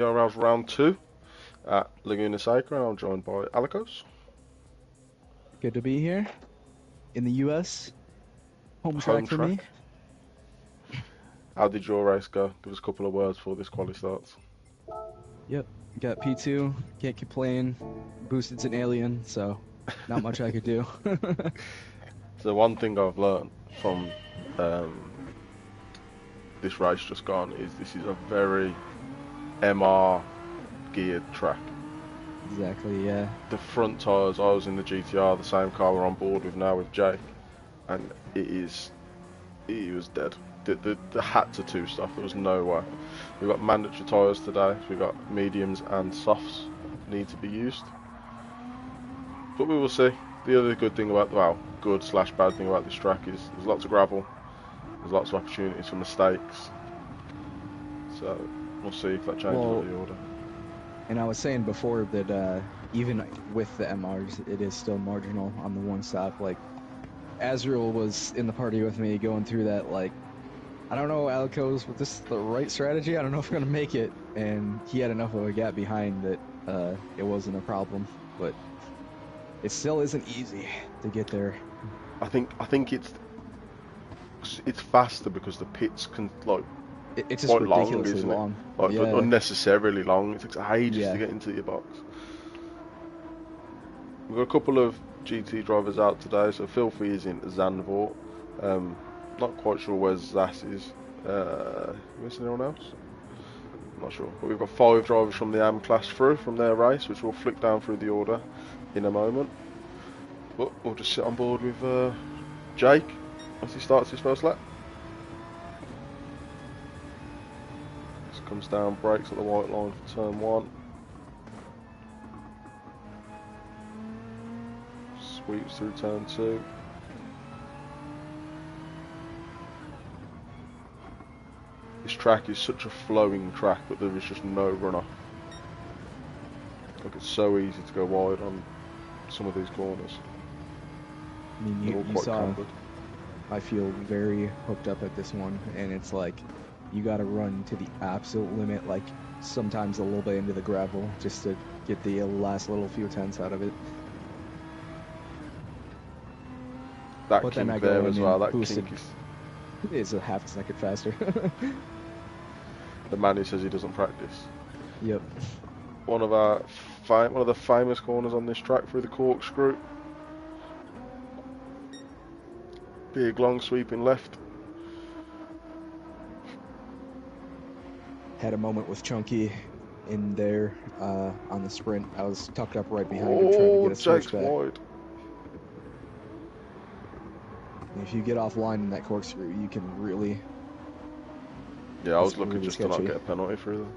Around round two at Laguna, and I'm joined by Alicos. Good to be here in the US. Home Home track for me. track. How did your race go? Give us a couple of words before this quali starts. Yep. Got P2. Can't complain. Boosted's an alien, so not much I could do. So one thing I've learned from um, this race just gone is this is a very MR geared track. Exactly, yeah. The front tyres, I was in the GTR, the same car we're on board with now with Jake, and he was dead. The hats are too stuff. There was no way. We've got mandatory tyres today. So we've got mediums and softs need to be used. But we will see. The other good thing about, well, good slash bad thing about this track is there's lots of gravel. There's lots of opportunities for mistakes. So we'll see if that changes Well, up the order. and I was saying before that even with the MRs, it is still marginal on the one stop. Like, Azrael was in the party with me going through that, like, I don't know, Alico's, but this is the right strategy. I don't know if we're going to make it. And he had enough of a gap behind that it wasn't a problem. But it still isn't easy to get there. I think it's faster because the pits can like It's just quite long, ridiculously isn't it? long. Like Yeah, unnecessarily long. It takes ages to yeah. get into your box. We've got a couple of GT drivers out today. So Filthy is in Zandvoort. Um, Not quite sure where Zas is. Missing anyone else? Not sure. But we've got 5 drivers from the AM class through from their race, which we'll flick down through the order in a moment. But we'll just sit on board with Jake as he starts his first lap. Just comes down, brakes at the white line for turn 1. Sweeps through turn 2. This track is such a flowing track, but there is just no runoff. Like, it's so easy to go wide on some of these corners. I mean, They're all you quite saw, cambered. I feel very hooked up at this one. And it's like, you got to run to the absolute limit, like sometimes a little bit into the gravel just to get the last little few tenths out of it. That But then I kink go there in as well, and that boosted kink is is a half a second faster. the man who says he doesn't practice. Yep. One of the famous corners on this track through the corkscrew. Big long sweeping left. Had a moment with Chunky in there on the sprint. I was tucked up right behind him trying to Oh, get a switch Jake's back. wide. And if you get offline in that corkscrew, you can really. Yeah, I It's was looking really just to not sketchy. get a penalty through them.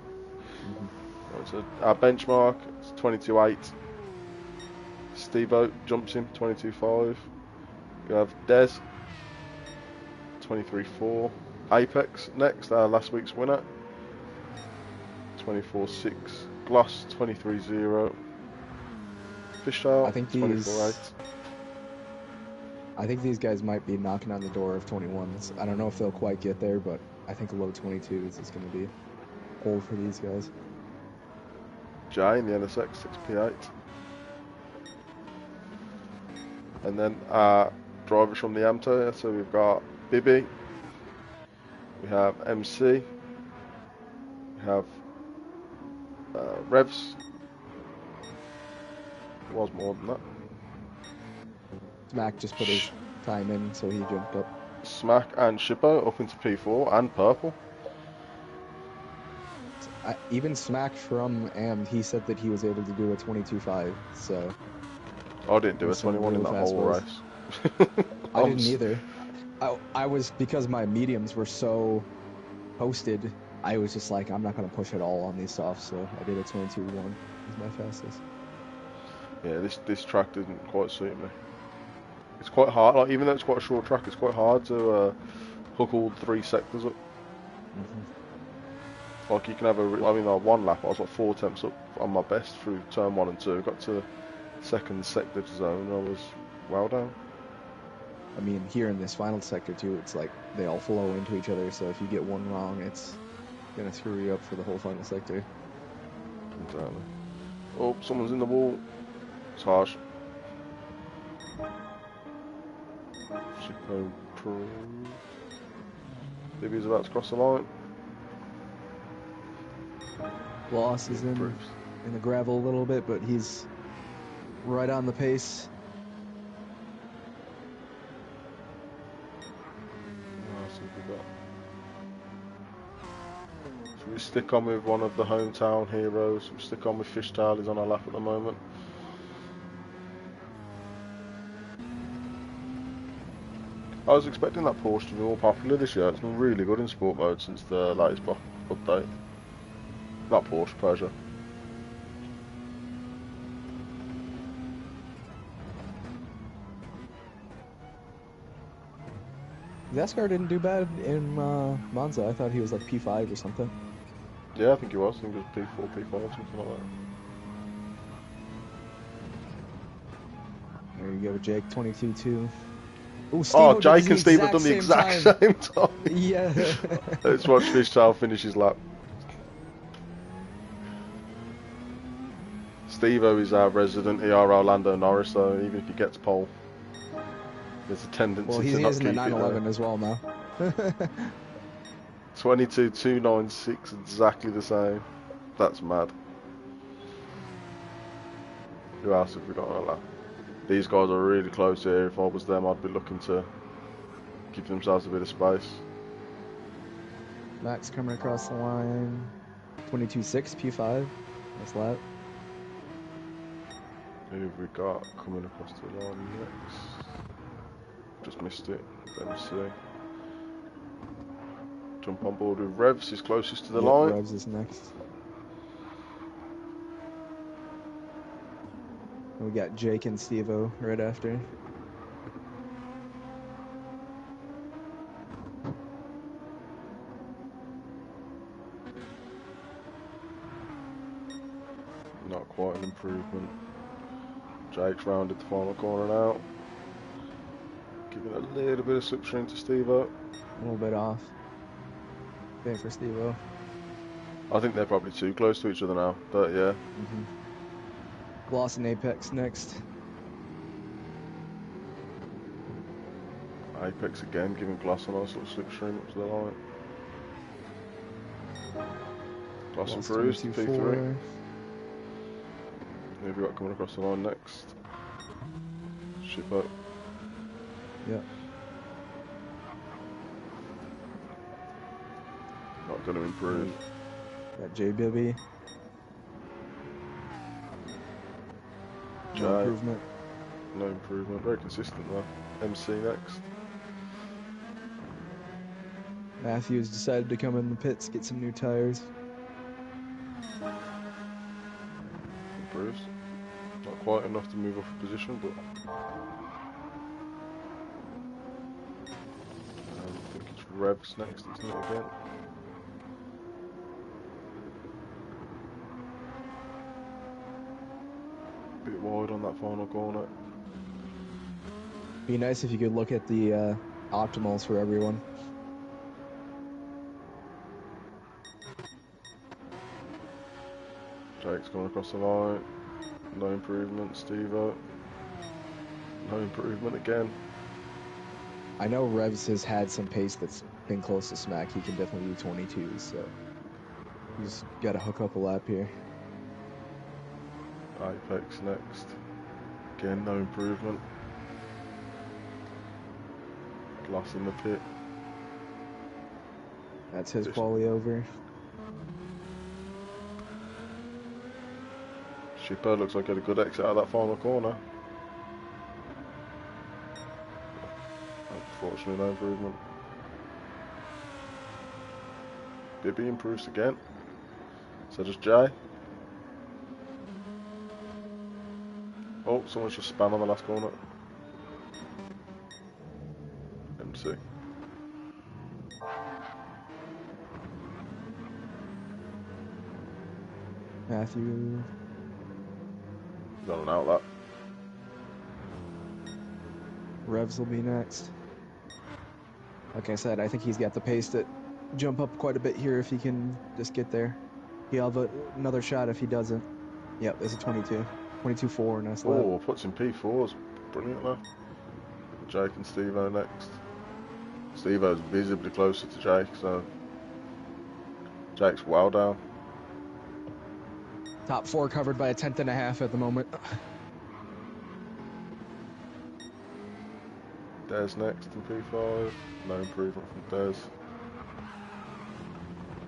Hmm. Right, so our benchmark is 22.8. Steve-O jumps him 22.5. We have Des 23.4. Apex next, our last week's winner 24.6. Gloss 23.0. I Fishtail think 24.8. these guys might be knocking on the door of 21s. I don't know if they'll quite get there, but I think a low 22s is going to be old for these guys. Jay in the NSX 6P8. And then drivers from the AMTO, so we've got Bibby, we have MC, we have Revs. There was more than that. Smack just put his time in, so he jumped up. Smack and Shippo up into P4 and purple. Even Smack from AMD, he said that he was able to do a 22.5, so I didn't do a with some 21 in really that fast whole fills. race. I didn't either. I was, because my mediums were so posted, I was just like, I'm not going to push it all on these softs, so I did a 22.1 as my fastest. Yeah, this track didn't quite suit me. It's quite hard, like even though it's quite a short track, it's quite hard to hook all 3 sectors up. Hmm. Like you can have one lap I was like 4 attempts up on my best through turn 1 and 2. Got to second sector zone, I was well down. I mean, here in this final sector too, it's like they all flow into each other, so if you get one wrong, it's going to screw you up for the whole final sector. Exactly. Oh, someone's in the wall. It's harsh. Shippo Pro. Maybe he's about to cross the line. Gloss is in the gravel a little bit, but he's right on the pace. Should we stick on with one of the hometown heroes? We'll stick on with Fishtail, he's on our lap at the moment. I was expecting that Porsche to be more popular this year. It's been really good in sport mode since the latest update. Not Porsche, Peugeot. Zascar didn't do bad in Monza. I thought he was like P5 or something. Yeah, I think he was. I think it was P4, P5, something like that. There you go, Jake, 22-2. Oh, Jake and Steve have done the exact same time. Yeah. Let's watch Fishtail finish his lap. Steve-O is our resident ER Lando Norris, so even if he gets pole, there's a tendency to not keep it. Well, he's in the 911 as well now. 22.296, exactly the same. That's mad. Who else have we got on our lap? These guys are really close here. If I was them, I'd be looking to give themselves a bit of space. Max coming across the line. 22.6, P5. Nice lap. Who have we got coming across the line next? Just missed it. Let me see. Jump on board with Revs, he's closest to the line. Revs is next. We got Jake and Steve-O right after. Not quite an improvement. Jake's rounded the final corner now. Giving a little bit of slipstream to Steve-O. A little bit off. Going for Steve-O. I think they're probably too close to each other now, but yeah. Gloss and Apex next. Apex again, giving Gloss a nice little slipstream up to the line. Gloss improves to P3. Who have we got coming across the line next? Shippo. Yeah. Not going to improve. Got J-Bibby. No improvement. No improvement. Very consistent though. MC next. Matthews decided to come in the pits, get some new tires. Improves. Not quite enough to move off a position, but I think it's Revs next, isn't it, again? Bit wide on that final corner. Be nice if you could look at the optimals for everyone. Jake's going across the line. No improvement. Steve-O. No improvement again. I know Revs has had some pace that's been close to smack. He can definitely do 22s, so he's got to hook up a lap here. Apex next. Again, no improvement. Glass in the pit. That's his quali over. Shipper looks like he had a good exit out of that final corner. Unfortunately, no improvement. Bibby improves again. So does Jay. Oh, someone's just spam on the last corner. MC. Matthew. Got an outlet. Revs will be next. Like I said, I think he's got the pace to jump up quite a bit here if he can just get there. He'll have another shot if he doesn't. Yep, it's a 22. 22-4, nice lap. Oh, puts in P4s. Brilliant lap. Jake and Steve-O next. Steve-O's visibly closer to Jake, so Jake's well down. Top 4 covered by a 10.5 at the moment. Des next in P5. No improvement from Des.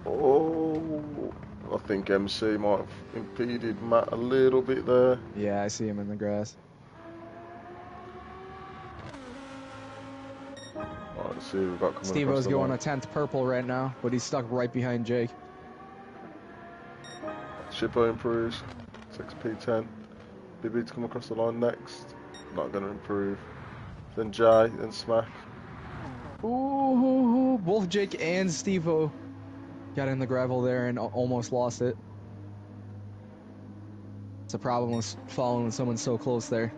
Oh, I think MC might have impeded Matt a little bit there. Yeah, I see him in the grass. Alright, let's see who we've got coming across Steve-O's the going line. a 10th purple right now, but he's stuck right behind Jake. Shippo improves. 6P10. Bibby's come across the line next. Not going to improve. Then Jay, then Smack. Ooh, both Jake and Steve-O got in the gravel there and almost lost it. It's a problem with following someone so close there.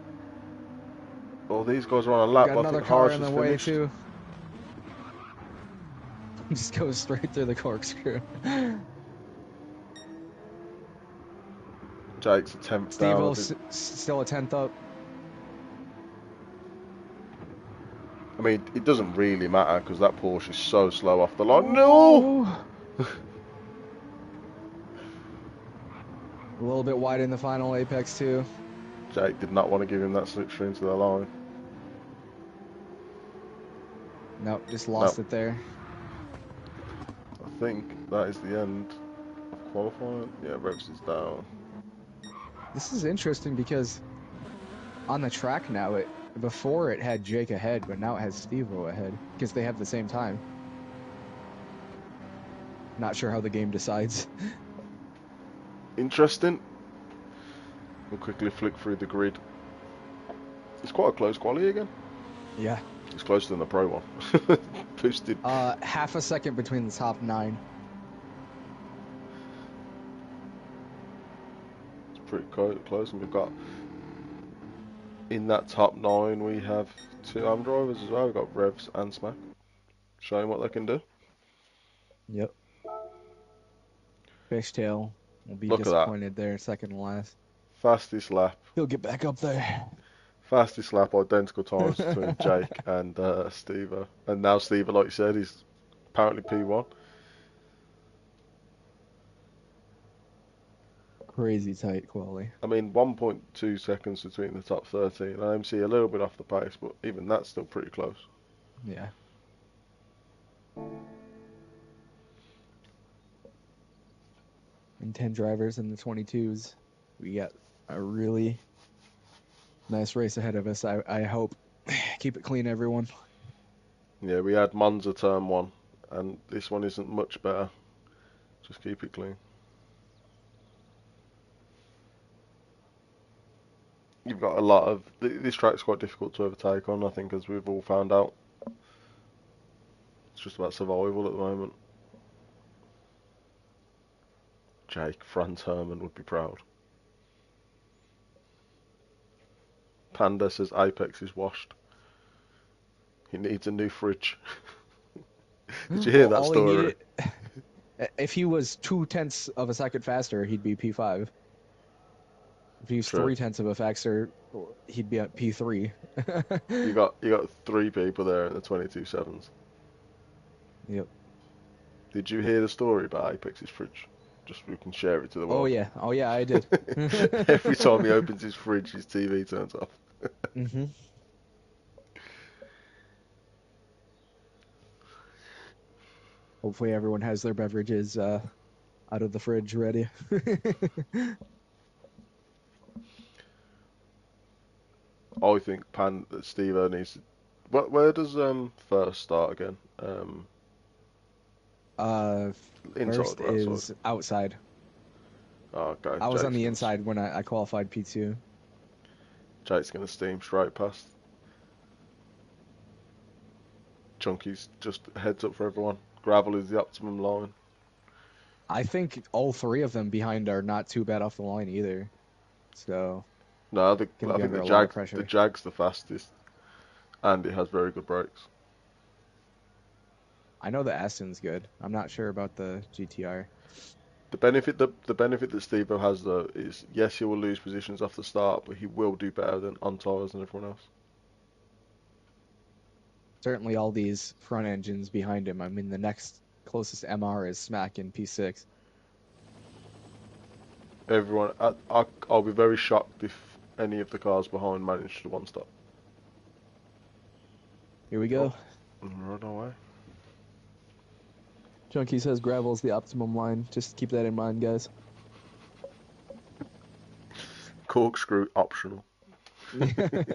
Oh, these guys are on a lap. Got I another think car Harsh in has the way finished. too. Just goes straight through the corkscrew. Jake's a 10th Steve-O down. still a 10th up. I mean, it doesn't really matter because that Porsche is so slow off the line. No! A little bit wide in the final apex too. Jake did not want to give him that slipstream to the line. Nope, just lost Nope. it there. I think that is the end of qualifying. Yeah, Revs is down. This is interesting because on the track now, before it had Jake ahead, but now it has Steve-O ahead because they have the same time. Not sure how the game decides. Interesting. We'll quickly flick through the grid. It's quite a close quali again. Yeah. It's closer than the pro one. Boosted. Half a second between the top 9. It's pretty close, and we've got in that top 9 we have 2 AM drivers as well. We've got Revs and Smack showing what they can do. Yep. Fishtail will be Look at that. disappointed there, second to last. Fastest lap. He'll get back up there. Fastest lap, identical times between Jake and Steve-O. And now Steve-O, like you said, is apparently P1. Crazy tight quality. I mean, 1.2 seconds between the top 13. And MC a little bit off the pace, but even that's still pretty close. Yeah. And 10 drivers in the 22s. We got a really nice race ahead of us. I hope. Keep it clean, everyone. Yeah, we had Monza turn 1, and this one isn't much better. Just keep it clean. You've got a lot of... This track's quite difficult to overtake on, I think, as we've all found out. It's just about survival at the moment. Jake, Franz Herman would be proud. Panda says Apex is washed. He needs a new fridge. Did you hear that story? If he was 0.2 of a second faster, he'd be P5. If he was 0.3 of a faster, he'd be at P3. you got 3 people there in the 22.7s. Yep. Did you hear the story about Apex's fridge? Just so we can share it to the world. Oh yeah, I did. Every time he opens his fridge, his TV turns off. Mm-hmm. Hopefully everyone has their beverages out of the fridge ready. I think Steve-O needs to... Where does first start again? Inside First or outside? is outside. Oh, okay. I was on the inside when I qualified P2. Jake's going to steam straight past. Chunky's just heads up for everyone. Gravel is the optimum line. I think all 3 of them behind are not too bad off the line either. So No, I think the Jag's the fastest, and it has very good brakes. I know the Aston's good. I'm not sure about the GTR. The benefit that Steve-O has though is yes, he will lose positions off the start, but he will do better than on tyres than everyone else. Certainly all these front engines behind him. I mean, the next closest MR is Smack in P6. Everyone, I'll be very shocked if any of the cars behind manage to one stop. Here we go. Oh, run away. Chunky says gravel's the optimum line. Just keep that in mind, guys. Corkscrew optional. Right then.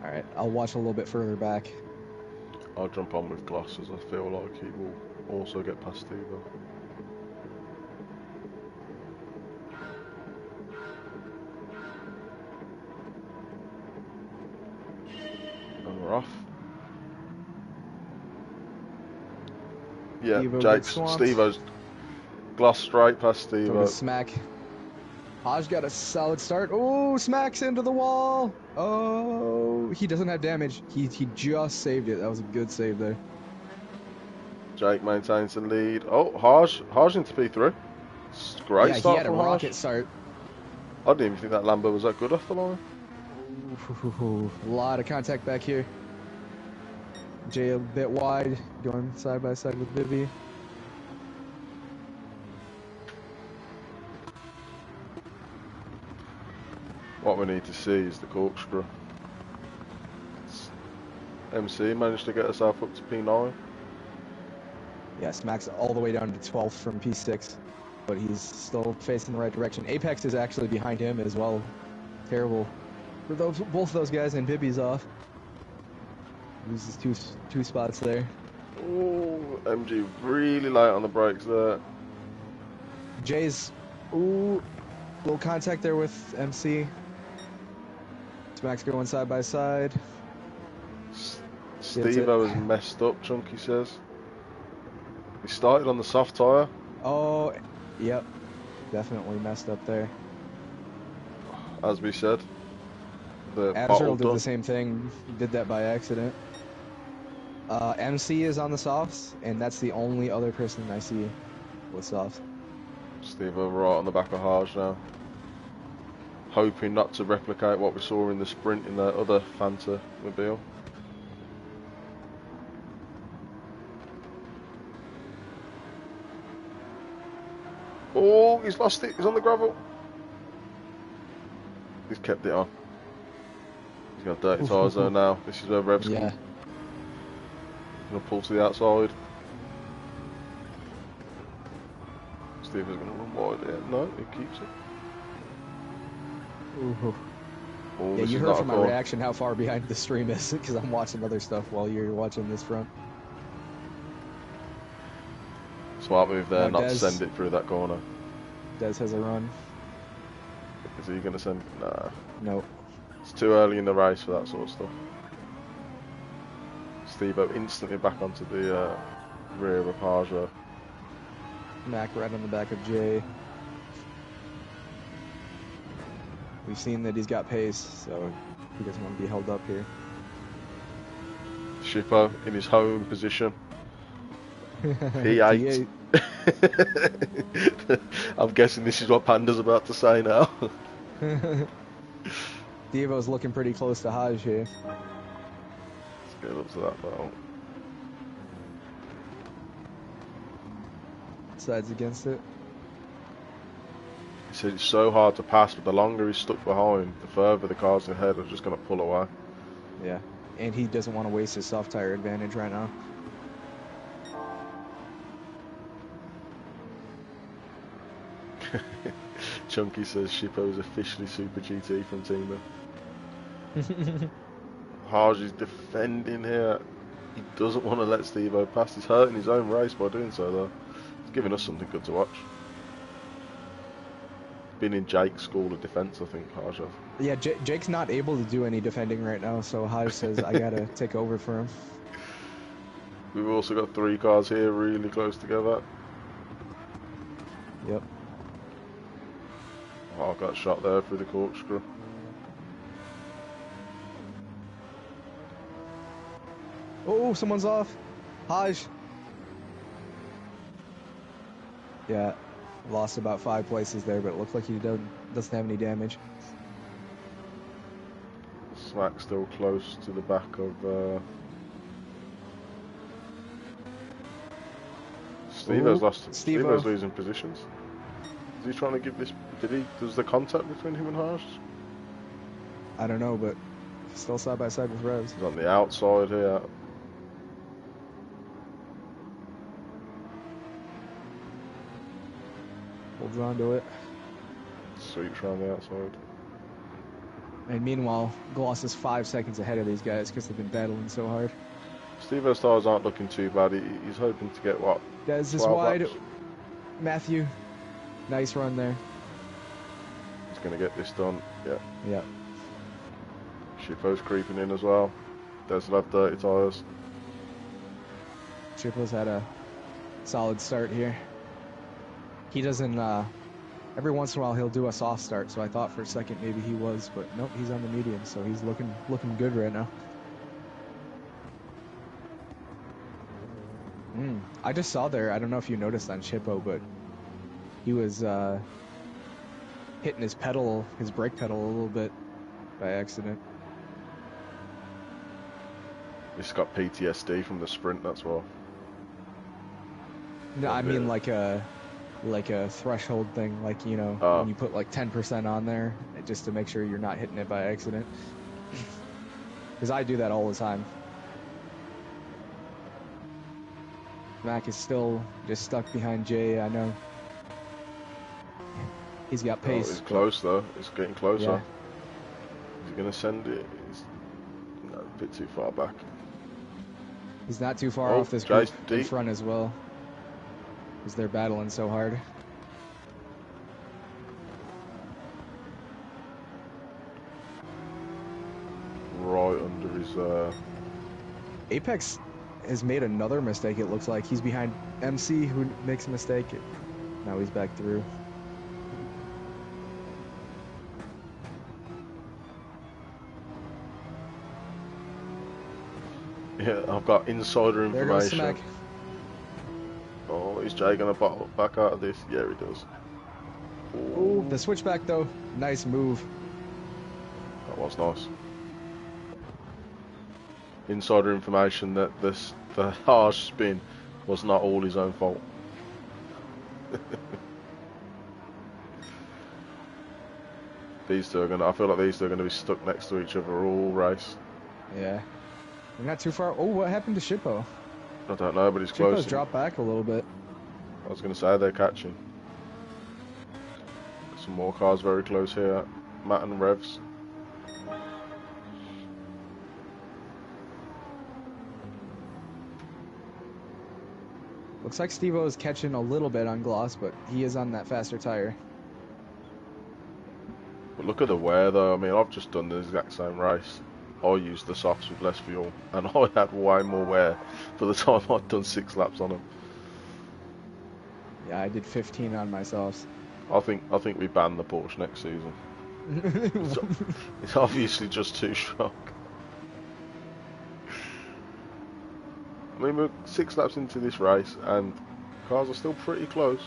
Alright, I'll watch a little bit further back. I'll jump on with Gloss as I feel like he will also get past Steve-O. And we're off. Yeah, Steve-O's Gloss straight past Steve-O. Smack. Haj got a solid start. Oh, Smack's into the wall. Oh, he doesn't have damage. He just saved it. That was a good save there. Jake maintains the lead. Oh, Haj into P3. Great start. He had a rocket start. I didn't even think that Lambo was that good off the line. Ooh, a lot of contact back here. Jay a bit wide, going side by side with Vivi. What we need to see is the corkscrew. MC managed to get herself up to P9. Yeah, Smack's all the way down to 12th from P6, but he's still facing the right direction. Apex is actually behind him as well. Terrible for both those guys, and Bibby's off. Loses two spots there. Ooh, MG really light on the brakes there. Jay's, little contact there with MC. Smack's going side by side. Steve-O was messed up, Chunky says. He started on the soft tyre. Oh, yep. Definitely messed up there. As we said. Azrael did the same thing. Did that by accident. MC is on the softs, and that's the only other person I see with softs. Steve-O right on the back of Haj now. Hoping not to replicate what we saw in the sprint in that other Fanta mobile. Oh, he's lost it. He's on the gravel. He's kept it on. He's got dirty tyres though now. This is where Rev's going to pull to the outside. Steve is going to run wide here. No, he keeps it. Ooh. Yeah, you heard from my reaction how far behind the stream is, because I'm watching other stuff while you're watching this front. Smart move there, not to send it through that corner. Dez has a run. Is he going to send? Nah. Nope. It's too early in the race for that sort of stuff. Steve-O instantly back onto the rear of Haja. Mac right on the back of Jay. We've seen that he's got pace, so he doesn't want to be held up here. Shippo in his home position. P8. I'm guessing this is what Panda's about to say now. Devo's looking pretty close to Haj here. Let's get up to that belt. Sides against it. He said it's so hard to pass, but the longer he's stuck behind, the further the cars ahead are just going to pull away. Yeah, and he doesn't want to waste his soft tire advantage right now. Chunky says Shippo is officially Super GT from Teamer. Haj is defending here. He doesn't want to let Steve-O pass. He's hurting his own race by doing so, though. He's giving us something good to watch. Been in Jake's school of defence, I think, Haj has. Yeah, Jake's not able to do any defending right now, so Haj says, I gotta take over for him. We've also got 3 cars here really close together. Yep. Oh, I got shot there through the corkscrew. Oh, someone's off. Haj. Yeah, lost about 5 places there, but it looks like he doesn't have any damage. Smack still close to the back of Stevo's lost. Stevo. Stevo's losing positions. Is he trying to give this? Does the contact between him and Harsh? I don't know, but still side by side with Revs. He's on the outside here. Holds on to it. Sweeps around the outside. And meanwhile, Gloss is 5 seconds ahead of these guys because they've been battling so hard. Stevo's stars aren't looking too bad. He's hoping to get what? Dez is wide. Laps? Matthew, nice run there. He's going to get this done. Yeah. Yeah. Shippo's creeping in as well. Des will have dirty tyres. Shippo's had a solid start here. He doesn't, every once in a while he'll do a soft start, so I thought for a second maybe he was, but nope, he's on the medium, so he's looking good right now. I just saw there, I don't know if you noticed on Shippo, but he was hitting his brake pedal a little bit by accident. He's got PTSD from the sprint, that's why. No, I mean like a threshold thing, like, you know, when you put like 10% on there just to make sure you're not hitting it by accident. Because I do that all the time. Mac is still just stuck behind Jay, I know. He's got pace. It's close though, it's getting closer. Yeah. Is he going to send it? He's a bit too far back. He's not too far off this group in deep. front as well. Because they're battling so hard. Right under his... Apex has made another mistake, it looks like. He's behind MC, who makes a mistake. Now he's back through. Yeah, I've got insider information. There goes Smack. Oh, is Jay going to bottle back out of this? Yeah, he does. Oh, the switchback though. Nice move. That was nice. Insider information that the harsh spin was not all his own fault. These two are I feel like these two are gonna be stuck next to each other all race. Yeah. We're not too far. Oh, what happened to Shippo? I don't know, but he's close. Shippo's dropped back a little bit. I was gonna say they're catching. Some more cars very close here. Matt and Revs. Looks like Steve-O is catching a little bit on Gloss, but he is on that faster tire. But look at the wear though. I mean, I've just done the exact same race. I used the softs with less fuel, and I had way more wear for the time I'd done 6 laps on them. Yeah, I did 15 on myself. I think we ban the Porsche next season. It's obviously just too strong. I mean, we're 6 laps into this race, and cars are still pretty close.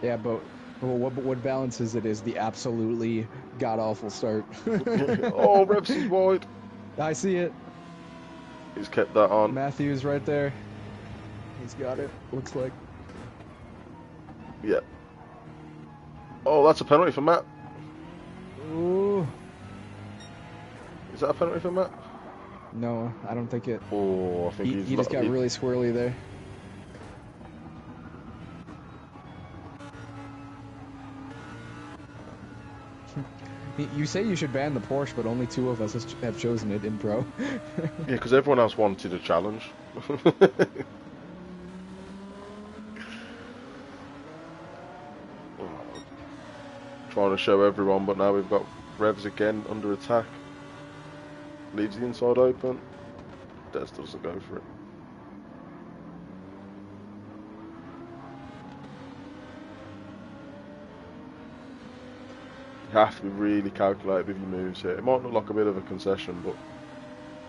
Yeah, but what balances it is the absolutely god-awful start. Oh, Revs is wide. I see it. He's kept that on. Matthews right there. He's got it, looks like. Yeah. Oh, that's a penalty for Matt. Ooh. Is that a penalty for Matt? No, I don't think it. Oh, I think he just got really squirrely there. You say you should ban the Porsche, but only 2 of us have chosen it in pro. Yeah, because everyone else wanted a challenge. Trying to show everyone, but now we've got Revs again under attack. Leaves the inside open. Des doesn't go for it. You have to be really calculated with your moves here. It might look like a bit of a concession, but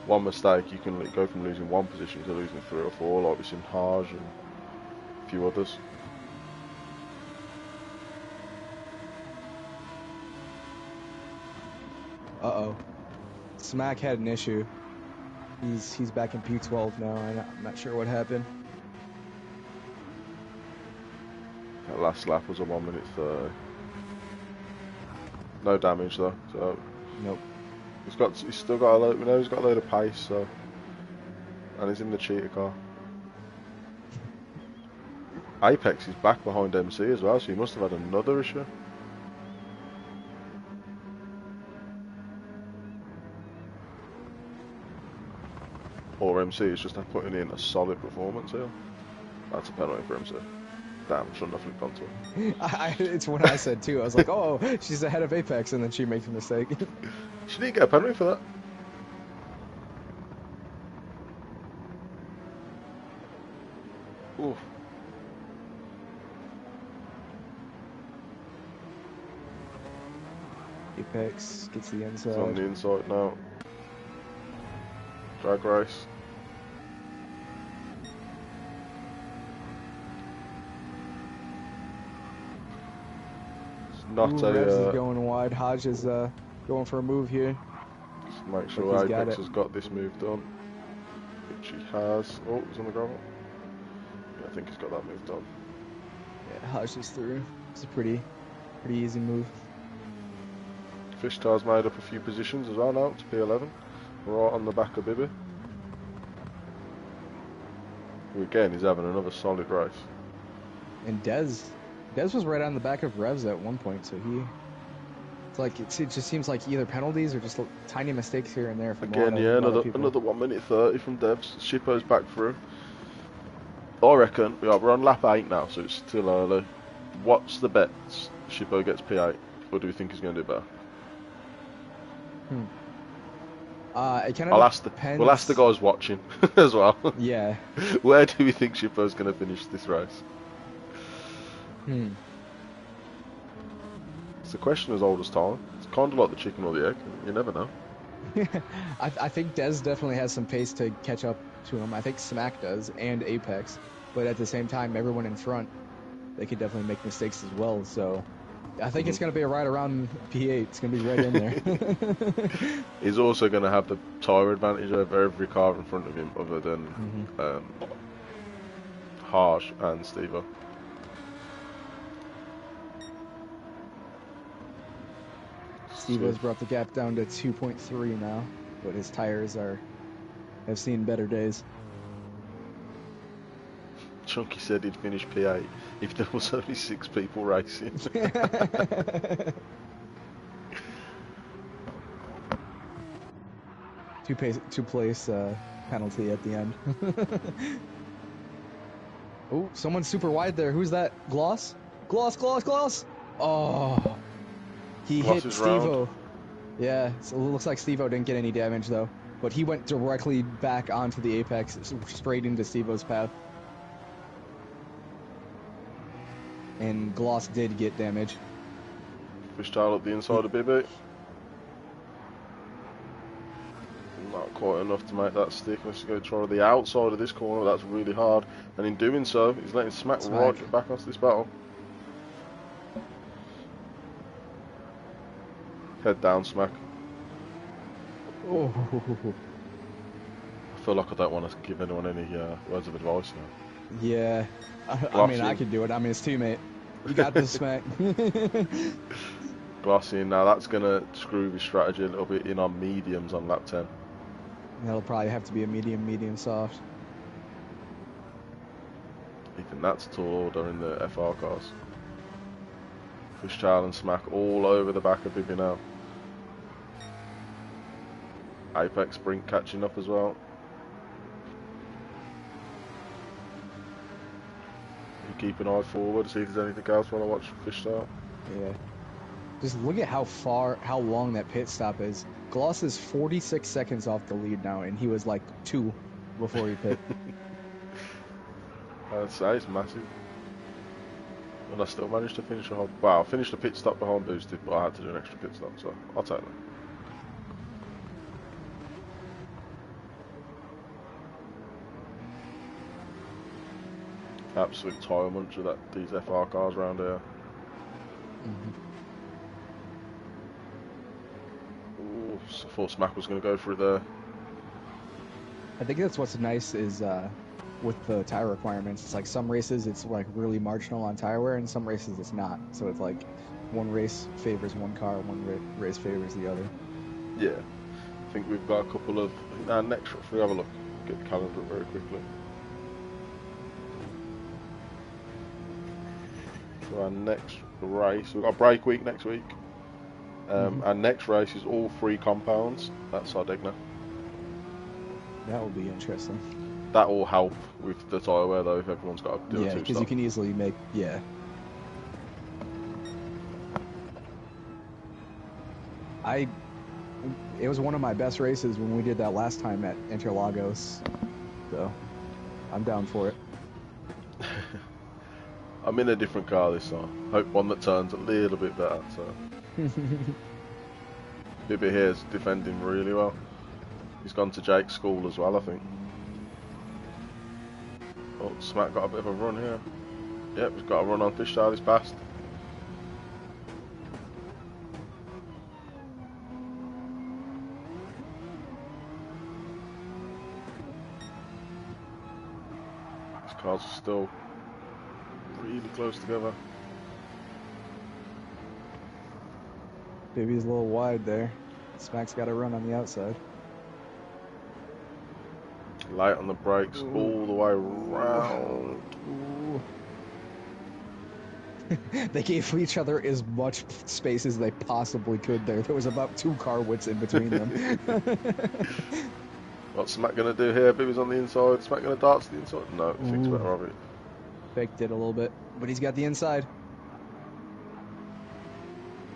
one mistake, you can go from losing one position to losing 3 or 4, like we've seen Haj and a few others. Uh-oh. Smack had an issue. He's back in P12 now. I'm not sure what happened. That last lap was a 1:30. No damage though, so Nope. he's still got a load. We know he's got a load of pace, so, and he's in the cheater car. Apex is back behind MC as well, so he must have had another issue. Or MC is just putting in a solid performance here. That's a penalty for MC. Damn, shouldn't have flipped onto it. It's what I said too. I was like, oh, she's ahead of Apex, and then she makes a mistake. She didn't get a penalty for that. Oof. Apex gets the inside. It's on the inside now. Drag race. It's not Revs is a. going wide. Hodge is going for a move here. Just make sure Apex has got this move done. Which he has. Oh, he's on the gravel. Yeah, I think he's got that move done. Yeah, Hodge is through. It's a pretty easy move. Fishtail's made up a few positions as well now to P11. Right on the back of Bibby. Who again is having another solid race. And Dez was right on the back of Revs at one point, so it's like it just seems like either penalties or just tiny mistakes here and there from again. Yeah, another 1:30 from Debs. Shippo's back through. I reckon we're on lap 8 now, so it's still early. What's the bets? Shippo gets P8, or do we think he's going to do better? It kind of depends. We'll ask the guys watching as well. Yeah. Where do we think Shippo's going to finish this race? It's a question as old as time. It's kind of like the chicken or the egg. You never know. I think Dez definitely has some pace to catch up to him. I think Smack does, and Apex. But at the same time, everyone in front, they could definitely make mistakes as well. So I think it's going to be a ride around P8. It's going to be right in there. He's also going to have the tyre advantage over every car in front of him, other than Harsh and Steve-O. Steve-O's brought the gap down to 2.3 now, but his tires have seen better days. Chunky said he'd finish P8 if there was only 6 people racing. Two place penalty at the end. Oh, someone's super wide there. Who's that? Gloss? Gloss! Oh, he Gloss hit Steve-O. Yeah, so it looks like Steve-O didn't get any damage though, but he went directly back onto the Apex, straight into Steve-O's path. And Gloss did get damage. Fishtail up the inside of Bibby. Not quite enough to make that stick. Let's go try the outside of this corner. That's really hard. And in doing so, he's letting Smack right back onto this battle. Head down, Smack. Oh. I feel like I don't want to give anyone any words of advice now. Yeah. I mean, I could do it. I'm his teammate. You got this, Smack. Glossy, now that's going to screw his strategy a little bit in on mediums on lap 10. That'll probably have to be a medium soft. Even that's a tall order in the FR cars. Fishtail and Smack all over the back of Bibby now. Apex Brink catching up as well. You keep an eye forward, see if there's anything else while I watch Fishtail. Yeah. Just look at how long that pit stop is. Gloss is 46 seconds off the lead now, and he was like 2 before he pit. I'd say it's massive. And I still managed to finish I finished the pit stop behind Boosted, but I had to do an extra pit stop, so I'll take that. Absolute tyre muncher, these FR cars around here. Ooh, I thought Smack was going to go through there. I think that's what's nice is with the tire requirements. It's like some races it's like really marginal on tire wear, and some races it's not. So it's like one race favors one car, one race favors the other. Yeah, I think we've got a couple of our next. If we have a look, get the calendar very quickly. So our next race, we've got a break week next week. Our next race is all 3 compounds at Sardinia. That will be interesting. That will help with the tyre wear though, if everyone's got to do yeah, two because stuff. you can easily make It was one of my best races when we did that last time at Interlagos, so I'm down for it. I'm in a different car this time. Hope one that turns a little bit better. So Bibby here's defending really well. He's gone to Jake's school as well, I think. Oh, Smack got a bit of a run here. Yep, he's got a run on Fishtail, he's passed. These cars are still really close together. Bibby's a little wide there. Smack's got to run on the outside. Light on the brakes all the way around. They gave each other as much space as they possibly could there. There was about 2 car widths in between them. What's Smack going to do here? Bibby's on the inside. Smack going to dart to the inside? No, thinks better of it. Faked it a little bit, but he's got the inside.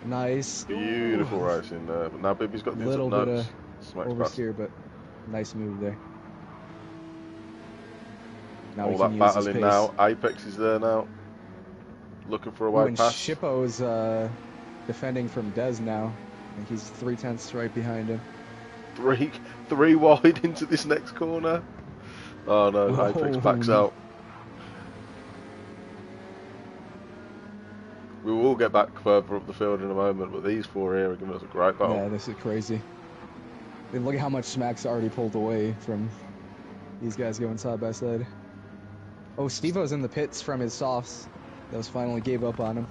Nice. Beautiful racing there. But now Bibby's got the little inside. bit No, of Smack's oversteer, but nice move there. Now all that battling now. Apex is there now. Looking for a wide pass. Shippo's defending from Dez now. And he's 3/10 right behind him. Three wide into this next corner. Oh no, Apex backs out. We will get back further up the field in a moment, but these 4 here are giving us a great battle. Yeah, this is crazy. And look at how much Smack's already pulled away from these guys going side by side. Oh, Steve-O's in the pits from his softs. Those finally gave up on him.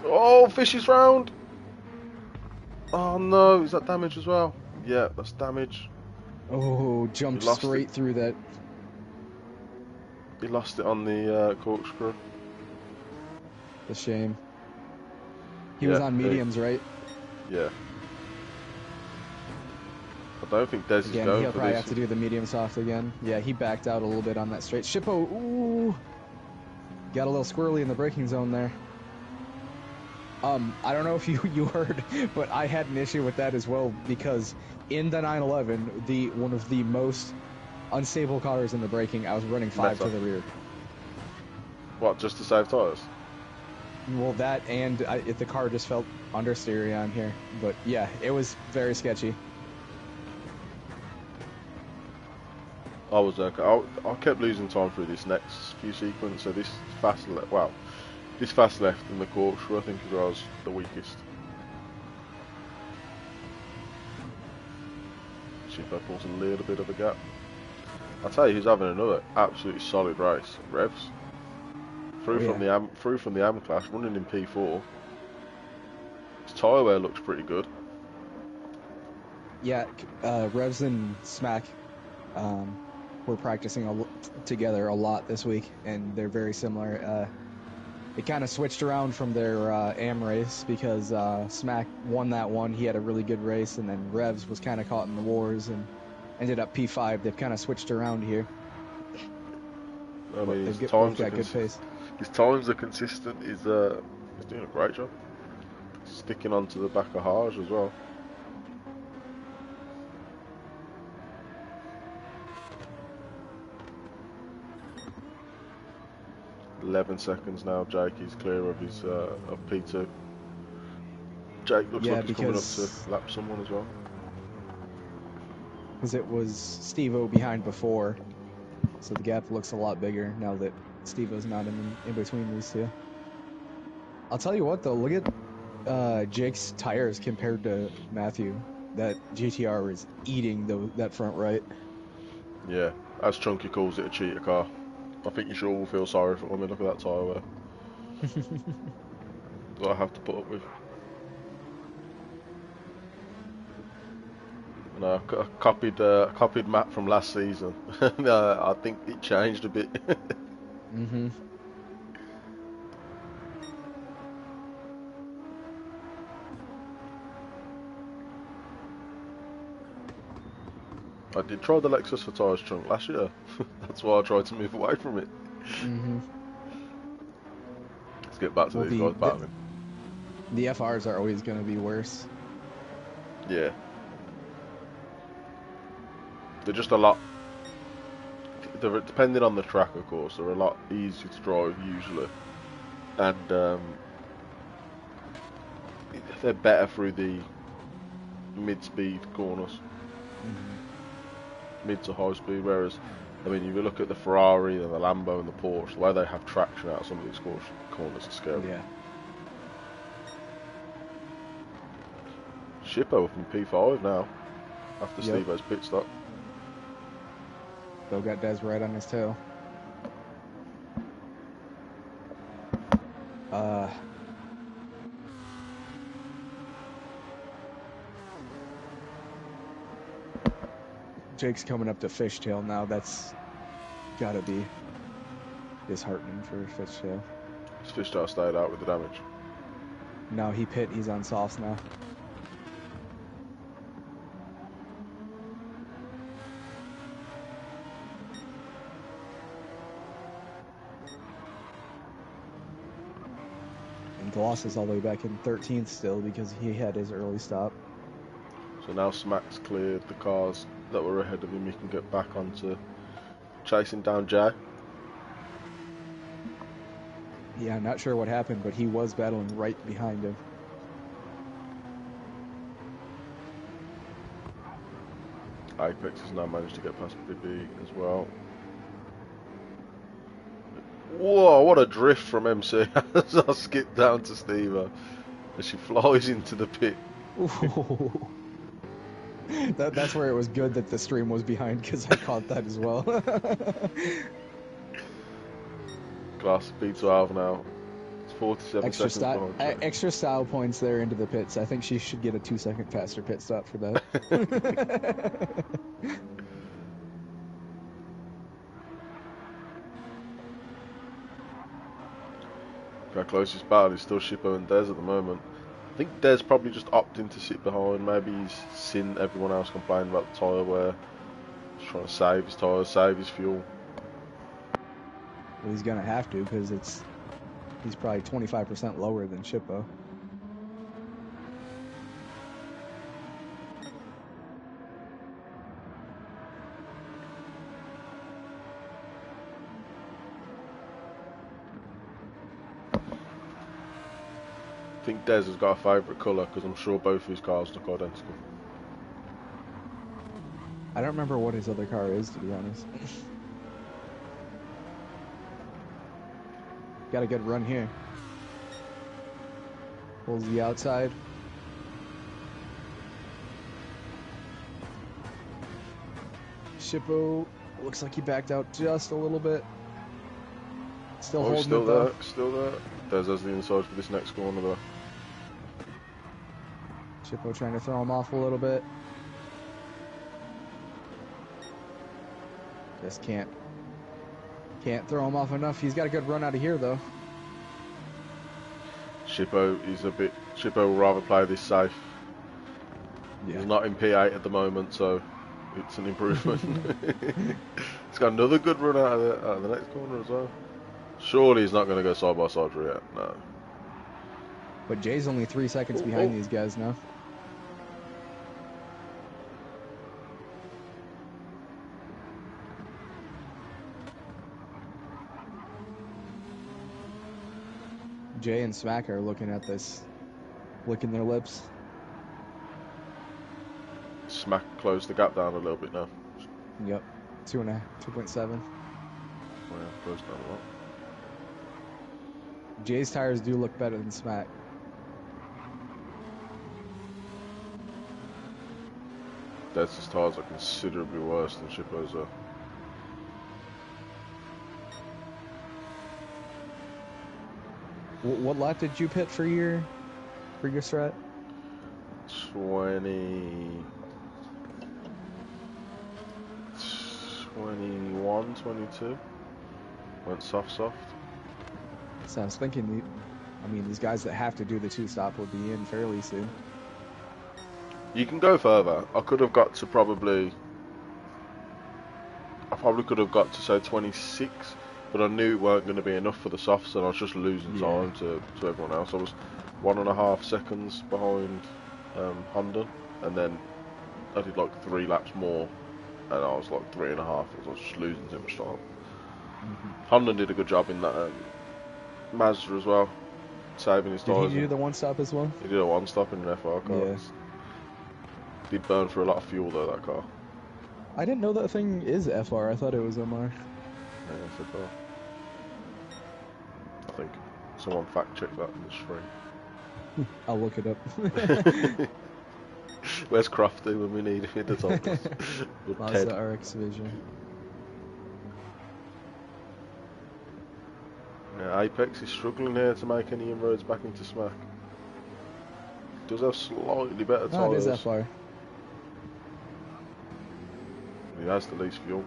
Oh, Fish is round! Oh no, is that damage as well? Yeah, that's damage. Oh, jumped straight through that. He lost it on the corkscrew. The shame. He was on mediums, right? Yeah. I don't think Dez is going for this. He'll probably have to do the medium soft again. Yeah, he backed out a little bit on that straight. Shippo, ooh! Got a little squirrely in the braking zone there. I don't know if you heard, but I had an issue with that as well, because in the 911, one of the most unstable cars in the braking, I was running 5 to the rear. What, just to save tyres? Well, that and the car just felt understeery on here. But yeah, it was very sketchy. I was I kept losing time through this next few sequences. So this fast left, this fast left in the corkscrew I think is where I was the weakest. See if that pulls a little bit of a gap. I'll tell you who's having another absolutely solid race. Revs. Through from the AM class, running in P4. His tyre wear looks pretty good. Yeah, Revs and Smack were practicing together a lot this week, and they're very similar. It kind of switched around from their AM race because Smack won that one. He had a really good race, and then Revs was kind of caught in the wars and ended up P5. They've kind of switched around here. I mean, they've got good pace. His times are consistent. He's doing a great job. Sticking onto the back of Haj as well. "11 seconds now. Jake is clear of his of P2. Jake looks like he's coming up to lap someone as well. Because it was Steve-O behind before, So the gap looks a lot bigger now that Steve-O's not in between these two. I'll tell you what though, look at Jake's tires compared to Matthew. That GTR is eating that front right. Yeah, as Chunky calls it, a cheater car. I think you should all feel sorry for it when we look at that tyre wear. That I have to put up with. No, I copied Matt from last season. No, I think it changed a bit. Mm-hmm. I did try the Lexus for tyres trunk last year. That's why I tried to move away from it. Mm-hmm. Let's get back to Well, these guys battling. the FRs are always going to be worse. Yeah. They're just a lot... depending on the track, of course, they're a lot easier to drive, usually. And they're better through the mid-speed corners. Mid to high speed, whereas, I mean, you look at the Ferrari and the Lambo and the Porsche, the way they have traction out of some of these corners is scary. Yeah. Shippo up in P5 now, after Yep. Steve-O's pit stop. Still got Des right on his tail. Jake's coming up to Fishtail now. That's gotta be disheartening for Fishtail. His Fishtail stayed out with the damage. No, he's on softs now. And Gloss is all the way back in 13th still because he had his early stop. So now Smack's cleared the cars that were ahead of him. He can get back onto chasing down Jay. Yeah, I'm not sure what happened, but he was battling right behind him. Apex has now managed to get past BB as well. Whoa, what a drift from MC as I skip down to Steve as she flies into the pit. That's where it was good that the stream was behind because I caught that as well. Class B12 now. It's 47 extra seconds behind. extra style points there into the pits. I think she should get a 2-second faster pit stop for that. Our closest battle is still Shippo and Dez at the moment. I think Dez probably just opting to sit behind. Maybe he's seen everyone else complaining about the tyre wear. Just trying to save his tyres, save his fuel. Well, he's gonna have to because he's probably 25% lower than Shippo. I think Dez has got a favourite colour because I'm sure both of his cars look identical. I don't remember what his other car is, to be honest. Got a good run here. Pulls the outside. Shippo looks like he backed out just a little bit. Still holding still it there, though. still there. Dez has the inside for this next corner though. Shippo trying to throw him off a little bit. Just can't throw him off enough. He's got a good run out of here though. Shippo will rather play this safe. Yeah. He's not in P8 at the moment, so it's an improvement. He's got another good run out of the next corner as well. Surely he's not going to go side by side for yet. No. But Jay's only 3 seconds behind these guys now. Jay and Smack are looking at this, licking their lips. Smack closed the gap down a little bit now. Yep, 2.7. Well, yeah, goes down a lot. Jay's tires do look better than Smack. Dez's tyres are considerably worse than Chippo's are. What lap did you pit for your strat? 20... 21, 22. Went soft. So I was thinking, I mean, these guys that have to do the 2-stop will be in fairly soon. You can go further. I probably could have got to say 26, but I knew it weren't going to be enough for the softs, and I was just losing time to everyone else. I was 1.5 seconds behind Honda, and then I did like 3 laps more, and I was like 3.5. I was just losing too much time. Honda did a good job in that Mazda as well, saving his tyres. Did he do the 1-stop as well? He did a 1-stop in an FR car. Yeah. Did burn for a lot of fuel though, that car. I didn't know that thing is FR. I thought it was MR. Yeah, it's a car. I think someone fact check that in the stream. I'll look it up. Where's Crafty when we need him to talk us? Mazda RX Vision. Yeah, Apex is struggling here to make any inroads back into Smack. Does have slightly better tyres. Oh, it is FR. He has the least fuel.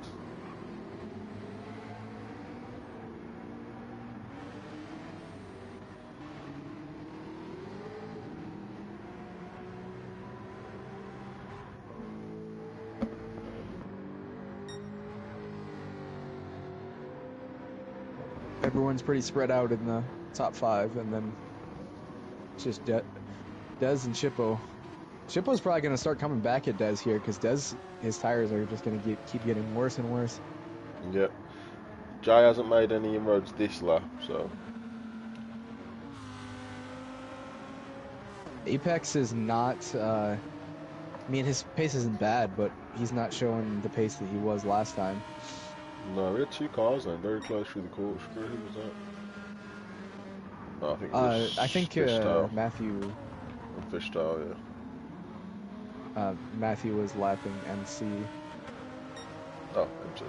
Everyone's pretty spread out in the top 5, and then it's just Dez and Chippo. Chippo's probably going to start coming back at Dez here, because Dez, his tires are just going to keep getting worse and worse. Yeah. Jay hasn't made any inroads this lap, so... Apex is not... I mean, his pace isn't bad, but he's not showing the pace that he was last time. No, we had 2 cars then, very close through the corkscrew. Who was that? No, I think it was Matthew. Fishtail, yeah. Matthew was lapping MC. Oh, MC.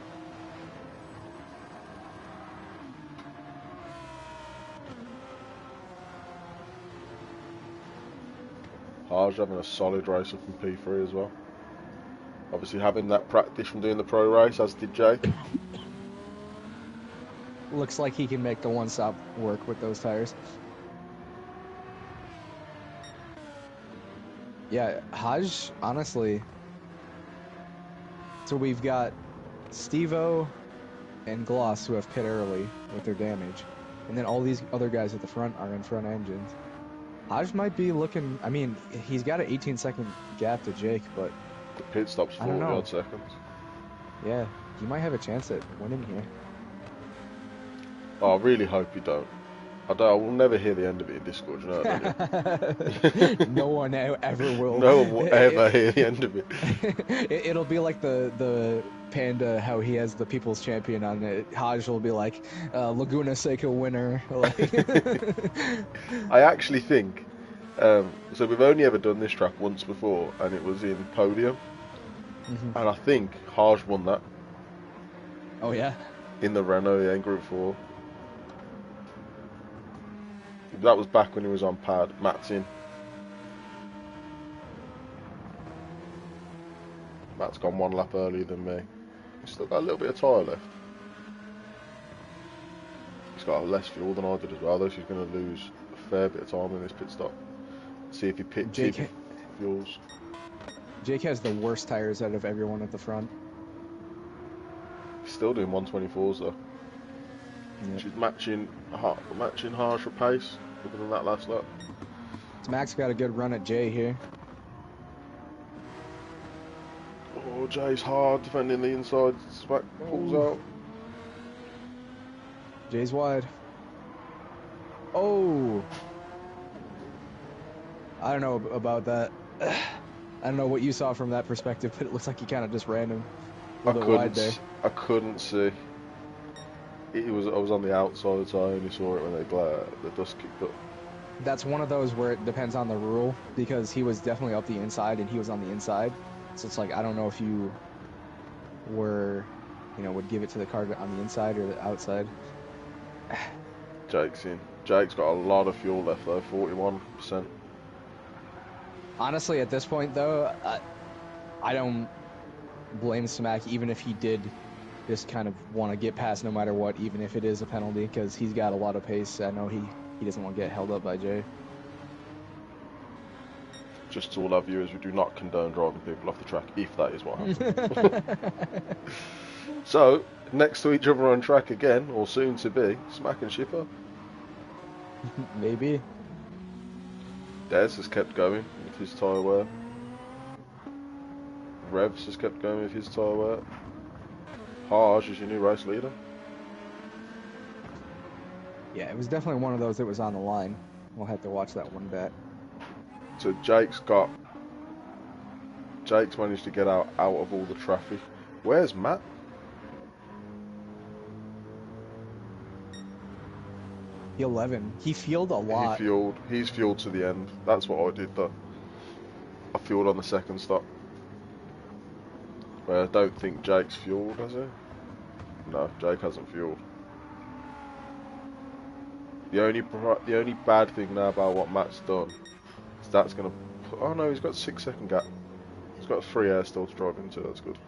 Harj having a solid racer from P3 as well. Obviously having that practice from doing the pro race, as did Jake. Looks like he can make the 1-stop work with those tires. Yeah, Haj, honestly. So we've got Steve-O and Gloss who have pit early with their damage. And then all these other guys at the front are in front engines. Haj might be looking, I mean, he's got an 18-second gap to Jake, but... The pit stop's 40 odd seconds. Yeah, you might have a chance at winning here. Oh, I really hope you don't. I will never hear the end of it in Discord, you know that? No one ever will. No one will ever hear the end of it. It'll be like the Panda, how he has the People's Champion on it. Haj will be like, Laguna Seiko winner. I actually think, so we've only ever done this track once before, and it was in Podium. And I think Haj won that. Oh, yeah? In the Renault, yeah, in Group 4. That was back when he was on pad. Matt's in. Matt's gone 1 lap earlier than me. He's still got a little bit of tyre left. He's got less fuel than I did as well, though, so he's going to lose a fair bit of time in this pit stop. See if he fuels. Jake has the worst tires out of everyone at the front. He's still doing 124s though. Yep. She's matching Harsh for pace, other than that last lap. Max got a good run at Jay here. Oh, Jay's hard defending the inside. Smack pulls out. Jay's wide. Oh! I don't know about that. I don't know what you saw from that perspective, but it looks like he kind of just ran him a little wide there. I couldn't see. I was on the outside, so I only saw it when the dust kicked up. That's one of those where it depends on the rule because he was definitely up the inside and he was on the inside. So it's like I don't know if you were, would give it to the car on the inside or the outside. Jake's in. Jake's got a lot of fuel left though, 41%. Honestly, at this point though, I don't blame Smack even if he did just kind of want to get past no matter what, even if it is a penalty, because he's got a lot of pace. I know he doesn't want to get held up by Jay. Just to all our viewers, we do not condone driving people off the track, if that is what happened. So, next to each other on track again, or soon to be, Smack and Shipper. Maybe. Des has kept going with his tyre wear. Revs has kept going with his tyre wear. Harj is your new race leader. Yeah, it was definitely one of those that was on the line. We'll have to watch that one back. So Jake's managed to get out of all the traffic. Where's Matt? P11. He fueled a lot. He's fueled to the end. That's what I did though. I fueled on the second stop. But I don't think Jake's fueled, has he? No, Jake hasn't fueled. The only bad thing now about what Matt's done is that's gonna put, oh no, he's got a 6-second gap. He's got 3 air still to drive into, that's good.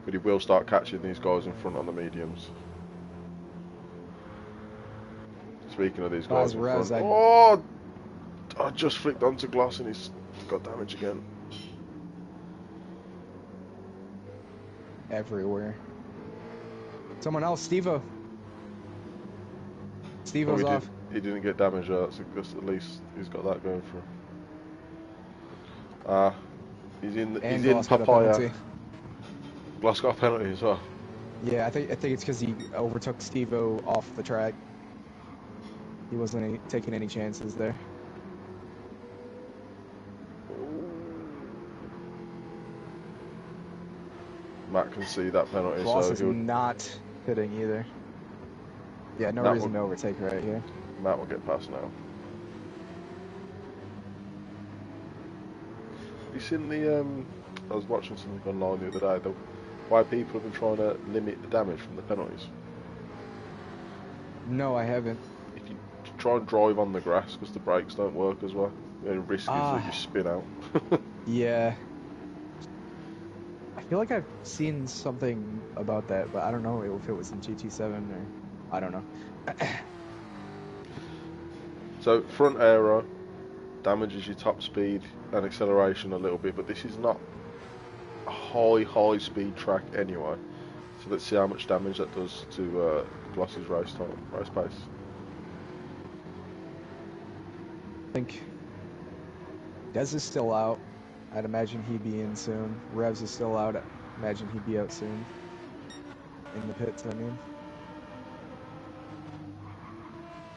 But he will start catching these guys in front on the mediums. Speaking of these guys in front, oh! I just flicked onto glass and he's got damage again. Everywhere. Someone else, Steve-O. Steve-O's off. He didn't get damage, that's at least he's got that going for him. He's in Papaya. Glass got a penalty as well. Yeah, I think it's because he overtook Steve-O off the track. He wasn't taking any chances there. Matt can see that penalty, Gloss so is not hitting either. Yeah, no reason to overtake right here. Matt will get past now. Have you seen the, I was watching something online the other day, why people have been trying to limit the damage from the penalties? No, I haven't. If you try and drive on the grass, because the brakes don't work as well, the only risk is that you spin out. Yeah. I feel like I've seen something about that, but I don't know if it was in GT7 or... I don't know. So, front aero damages your top speed and acceleration a little bit, but this is not a high speed track anyway. So let's see how much damage that does to Gloss's race pace. I think Des is still out. I'd imagine he'd be in soon. Revs is still out. I'd imagine he'd be out soon. In the pits, I mean.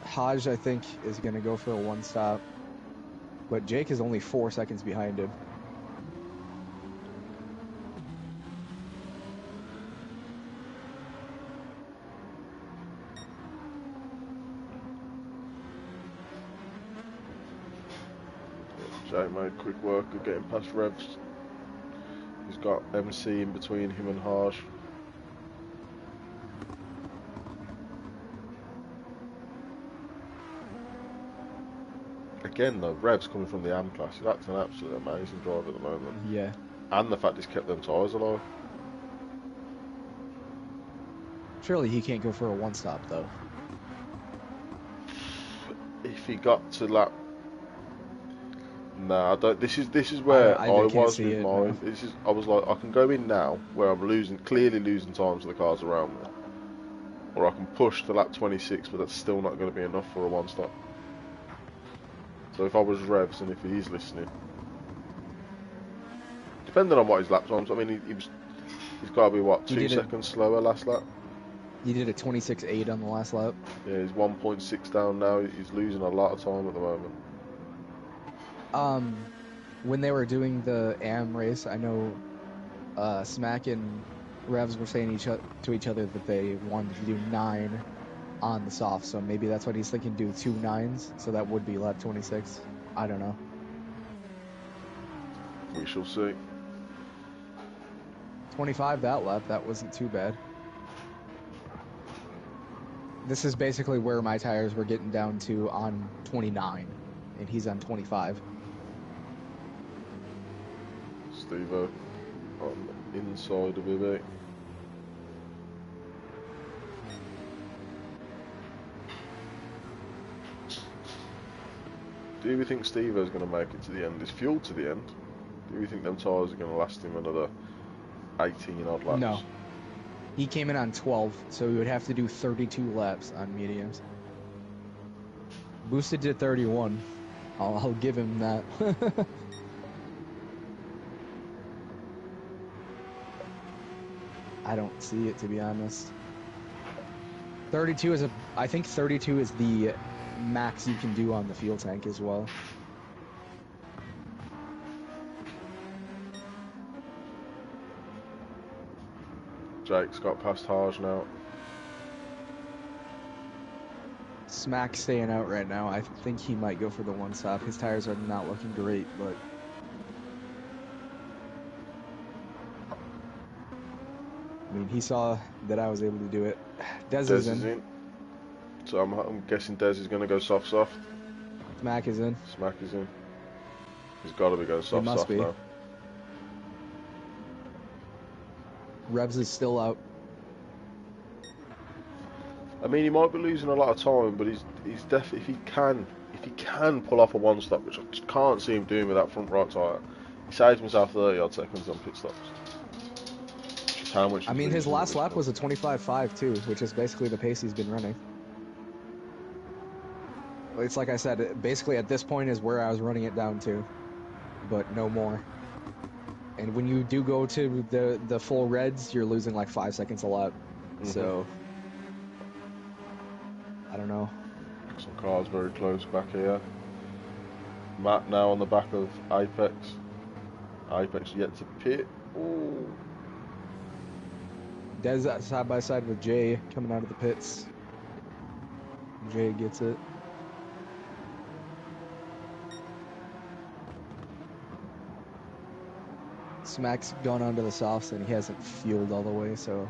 Haj, I think, is going to go for a one-stop. But Jake is only 4 seconds behind him. Jake made quick work of getting past Revs. He's got MC in between him and Harsh. Again though, Revs coming from the AM class, that's an absolutely amazing driver at the moment. Yeah. And the fact he's kept them tyres alive. Surely he can't go for a one-stop though. If he got to lap... Nah, I don't. This is where I was with mine. I was like, I can go in now where I'm clearly losing time to the cars around me, or I can push to lap 26, but that's still not going to be enough for a one-stop. So if I was Revs and if he's listening, depending on what his lap times, I mean, he's got to be what 2 seconds slower last lap. He did a 26.8 on the last lap. Yeah, he's 1.6 down now. He's losing a lot of time at the moment. When they were doing the AM race, I know Smack and Revs were saying to each other that they wanted to do 9 on the soft, so maybe that's what he's thinking, do 2 9s, so that would be lap 26. I don't know. We shall see. 25 that lap, that wasn't too bad. This is basically where my tires were getting down to on 29, and he's on 25. Steve-O on the inside of it. Do we think Steve-O's going to make it to the end? Is fuel to the end? Do we think them tyres are going to last him another 18 odd laps? No. He came in on 12, so he would have to do 32 laps on mediums. Boosted to 31. I'll give him that. I don't see it, to be honest. 32 is I think 32 is the max you can do on the fuel tank as well. Jake's got past Harge now. Smack's staying out right now. I think he might go for the one stop. His tires are not looking great, but I mean, he saw that I was able to do it. Dez is in. So I'm guessing Dez is going to go soft. Smack is in. Smack is in. He's got to be going soft must be. now. Rebs is still out. I mean, he might be losing a lot of time, but he's definitely, if he can pull off a one stop, which I just can't see him doing with that front right tyre, he saves himself 30 odd seconds on pit stops. How much? I mean, his last lap was a 25.5 too, which is basically the pace he's been running. It's like I said, basically at this point is where I was running it down to, but no more. And when you do go to the full reds, you're losing like 5 seconds a lap. So I don't know. Some cars very close back here. Matt now on the back of Apex. Apex yet to pit. Ooh. Dez side by side with Jay coming out of the pits. Jay gets it. Smack's gone onto the softs and he hasn't fueled all the way, so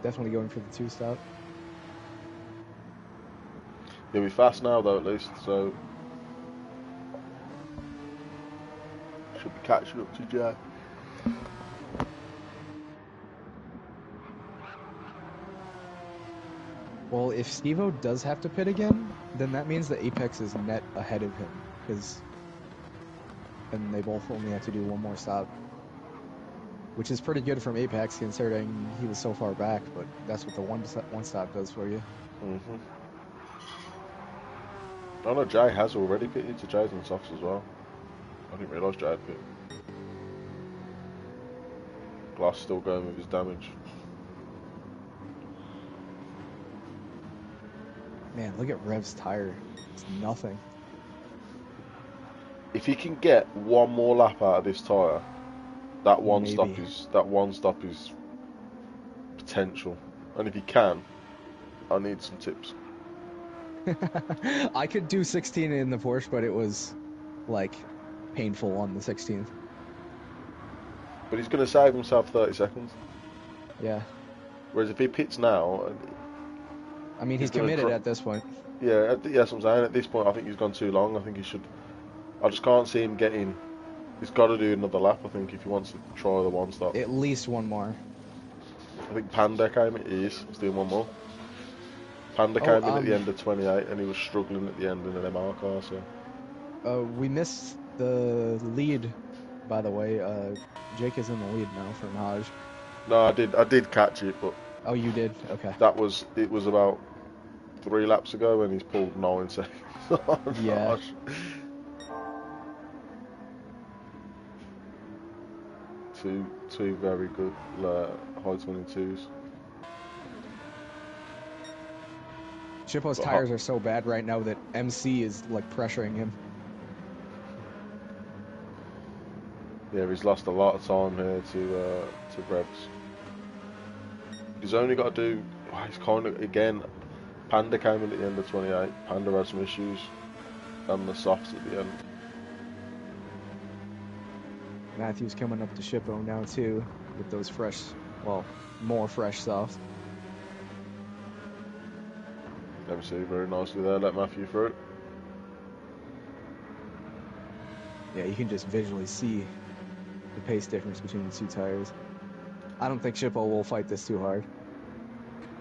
definitely going for the 2-stop. He'll be fast now though, at least, so should be catching up to Jay. Well, if Steve-O does have to pit again, then that means that Apex is net ahead of him, because then they both only have to do one more stop. Which is pretty good from Apex, considering he was so far back, but that's what the one stop does for you. I know Jay has already pitted, so Jay's on softs as well. I didn't realise Jay had pit. Glass still going with his damage. Man, look at Rev's tire. It's nothing. If he can get one more lap out of this tyre, that one stop is potential. And if he can, I need some tips. I could do 16 in the Porsche, but it was like painful on the 16th. But he's going to save himself 30 seconds. Yeah. Whereas if he pits now, I mean, he's committed at this point. Yeah, that's what I'm saying. At this point, I think he's gone too long. I think he should. I just can't see him getting. He's got to do another lap, I think, if he wants to try the one stop. At least one more. I think Panda came in. He is. He's doing one more. Panda came in at the end of 28, and he was struggling at the end in an MR car. So. We missed the lead, by the way. Jake is in the lead now from Haj. No, I did catch it, but. Oh, you did? Okay. It was about 3 laps ago, and he's pulled 9 seconds. Yeah. Two very good high 22s. Chippo's tires are so bad right now that MC is like pressuring him. Yeah, he's lost a lot of time here to Revs. He's only got to do. He's kind of again. Panda came in at the end of 28. Panda had some issues, and the softs at the end. Matthews coming up to Shippo now too, with those fresh, well, more fresh softs. Let me see, very nicely there. Let Matthew through. Yeah, you can just visually see the pace difference between the two tires. I don't think Shippo will fight this too hard.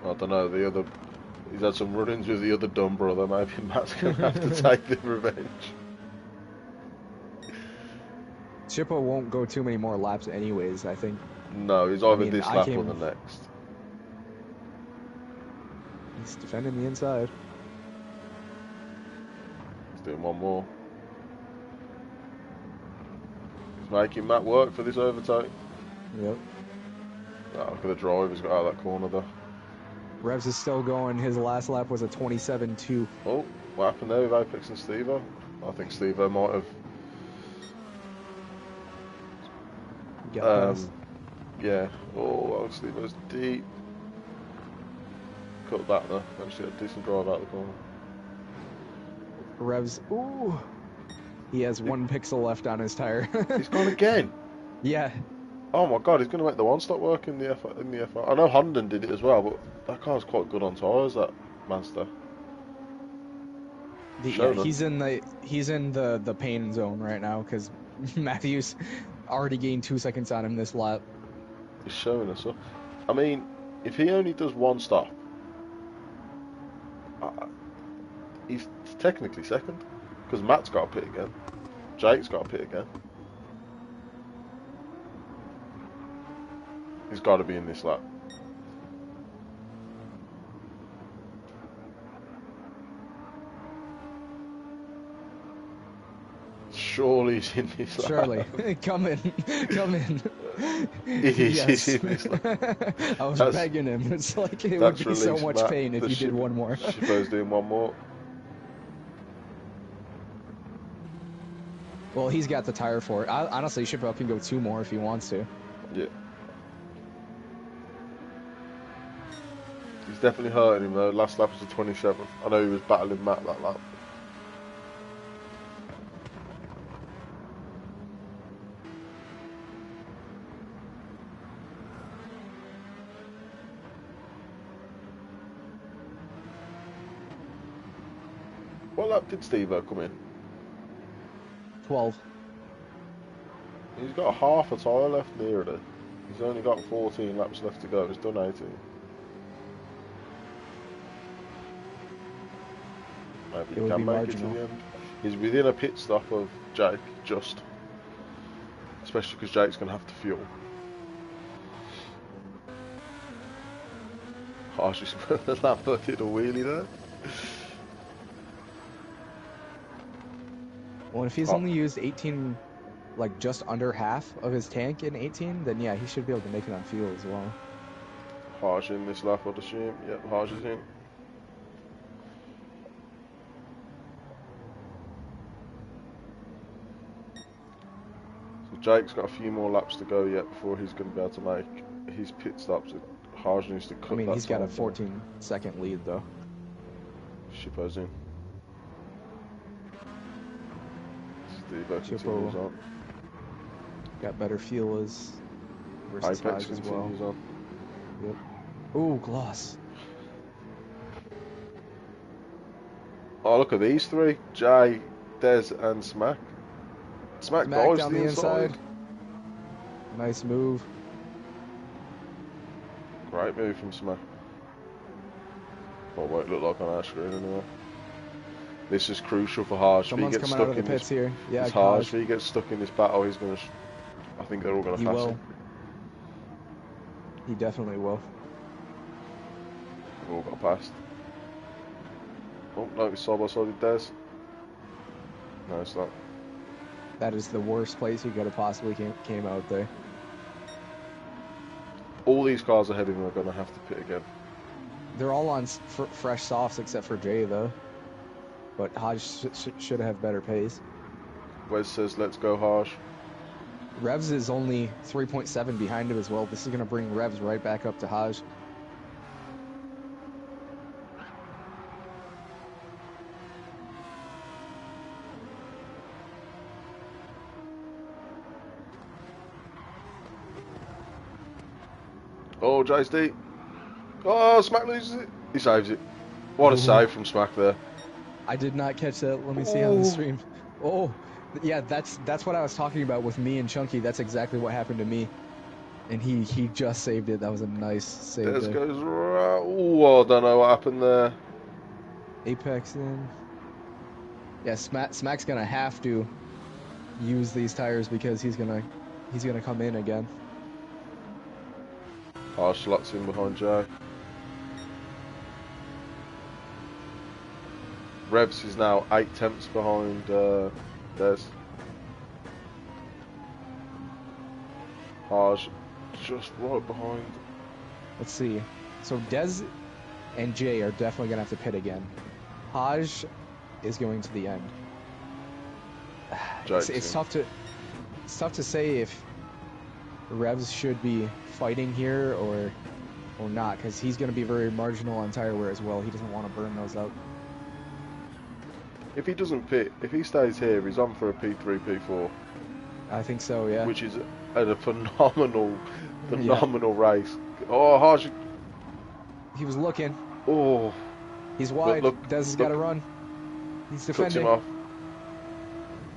I don't know. The other, he's had some run-ins with the other dumb brother. Maybe Matt's gonna have to take the revenge. Shippo won't go too many more laps anyways, I think. No, he's either this lap or the next. He's defending the inside. He's doing one more. He's making Matt work for this overtake. Yep. Oh, look at the drive he's got out of that corner there. Revs is still going. His last lap was a 27.2. Oh, what happened there with Apex and Steve-O? I think Steve-O might have... yeah. Oh, Steve-O's deep. Cut back there. Actually, a decent drive out of the corner. Revs, ooh. He has 1 pixel left on his tire. He's gone again. Yeah. Oh my god, he's going to make the one-stop work in the FR. I know Honda did it as well, but that car's quite good on tyres, that Mazda. Yeah, he's in the pain zone right now because Matthews already gained 2 seconds on him this lap. He's showing us up. I mean, if he only does one stop, he's technically second because Matt's got to pit again. Jake's got to pit again. He's got to be in this lap. Surely he's in this lap. Surely. Come in. He's in this lap. I was begging him. It's like it would be so much pain if you did one more. Shippo's doing one more. Well, he's got the tire for it. Honestly, Shippo can go 2 more if he wants to. Yeah. He's definitely hurting him though. Last lap was a 27. I know he was battling Matt that lap. What lap did Steve-O come in? 12. He's got half a tyre left nearly. He's only got 14 laps left to go. He's done 18. Maybe he can make it to the end. He's within a pit stop of Jake, just. Especially because Jake's going to have to fuel. Harsh just put the Lambert did a wheelie there. Well, if he's only used 18, like just under half of his tank in 18, then yeah, he should be able to make it on fuel as well. Harsh in this lap, I'd assume. Yep, Harsh is in. So Jake's got a few more laps to go yet before he's going to be able to make his pit stops. Harsh needs to cut that. I mean, he's got a 14-second lead though. Shippo's in. Steve-O continues on. Got better fuel as versus Apex as continues well. on. Yep. Ooh, gloss. Oh, look at these three. Jay, Dez and Smack. Smack dives down the inside. Nice move. Great move from Smack. Well, it won't look like on our screen anyway. This is crucial for Harsh. Someone's if he gets coming out stuck of the in pits this, here. Yeah, it's Harsh. If he gets stuck in this battle, he's going to... I think they're all going to pass him. He definitely will. We've all got past. Oh, no, it's side by side with Dez. No, it's not. That is the worst place he could have possibly came out there. All these cars ahead of him are going to have to pit again. They're all on fresh softs except for Jay, though. But Hodge should have better pace. Wes says, let's go Harsh. Revs is only 3.7 behind him as well. This is going to bring Revs right back up to Hodge. Oh, Jay's deep. Oh, Smack loses it. He saves it. What a Ooh. save from Smack there. I did not catch that. Let me see on the stream. Oh, yeah, that's what I was talking about with me and Chunky. That's exactly what happened to me. And he just saved it. That was a nice save Des there. goes right. Oh, I don't know what happened there. Apex in. Yeah, Smack's gonna have to use these tires because he's gonna come in again. Harsh slots in behind Jay. Revs is now 8 tenths behind Des. Harsh just right behind. Let's see. So Dez and Jay are definitely gonna have to pit again. Haj is going to the end. It's tough to say if Revs should be fighting here or not, because he's going to be very marginal on tire wear as well. He doesn't want to burn those up. If he doesn't pit, if he stays here, he's on for a P3, P4. I think so, yeah. Which is a phenomenal race. Oh, Harsh. He was looking. Oh. He's wide. Des has got to run. He's defending. Cuts him off.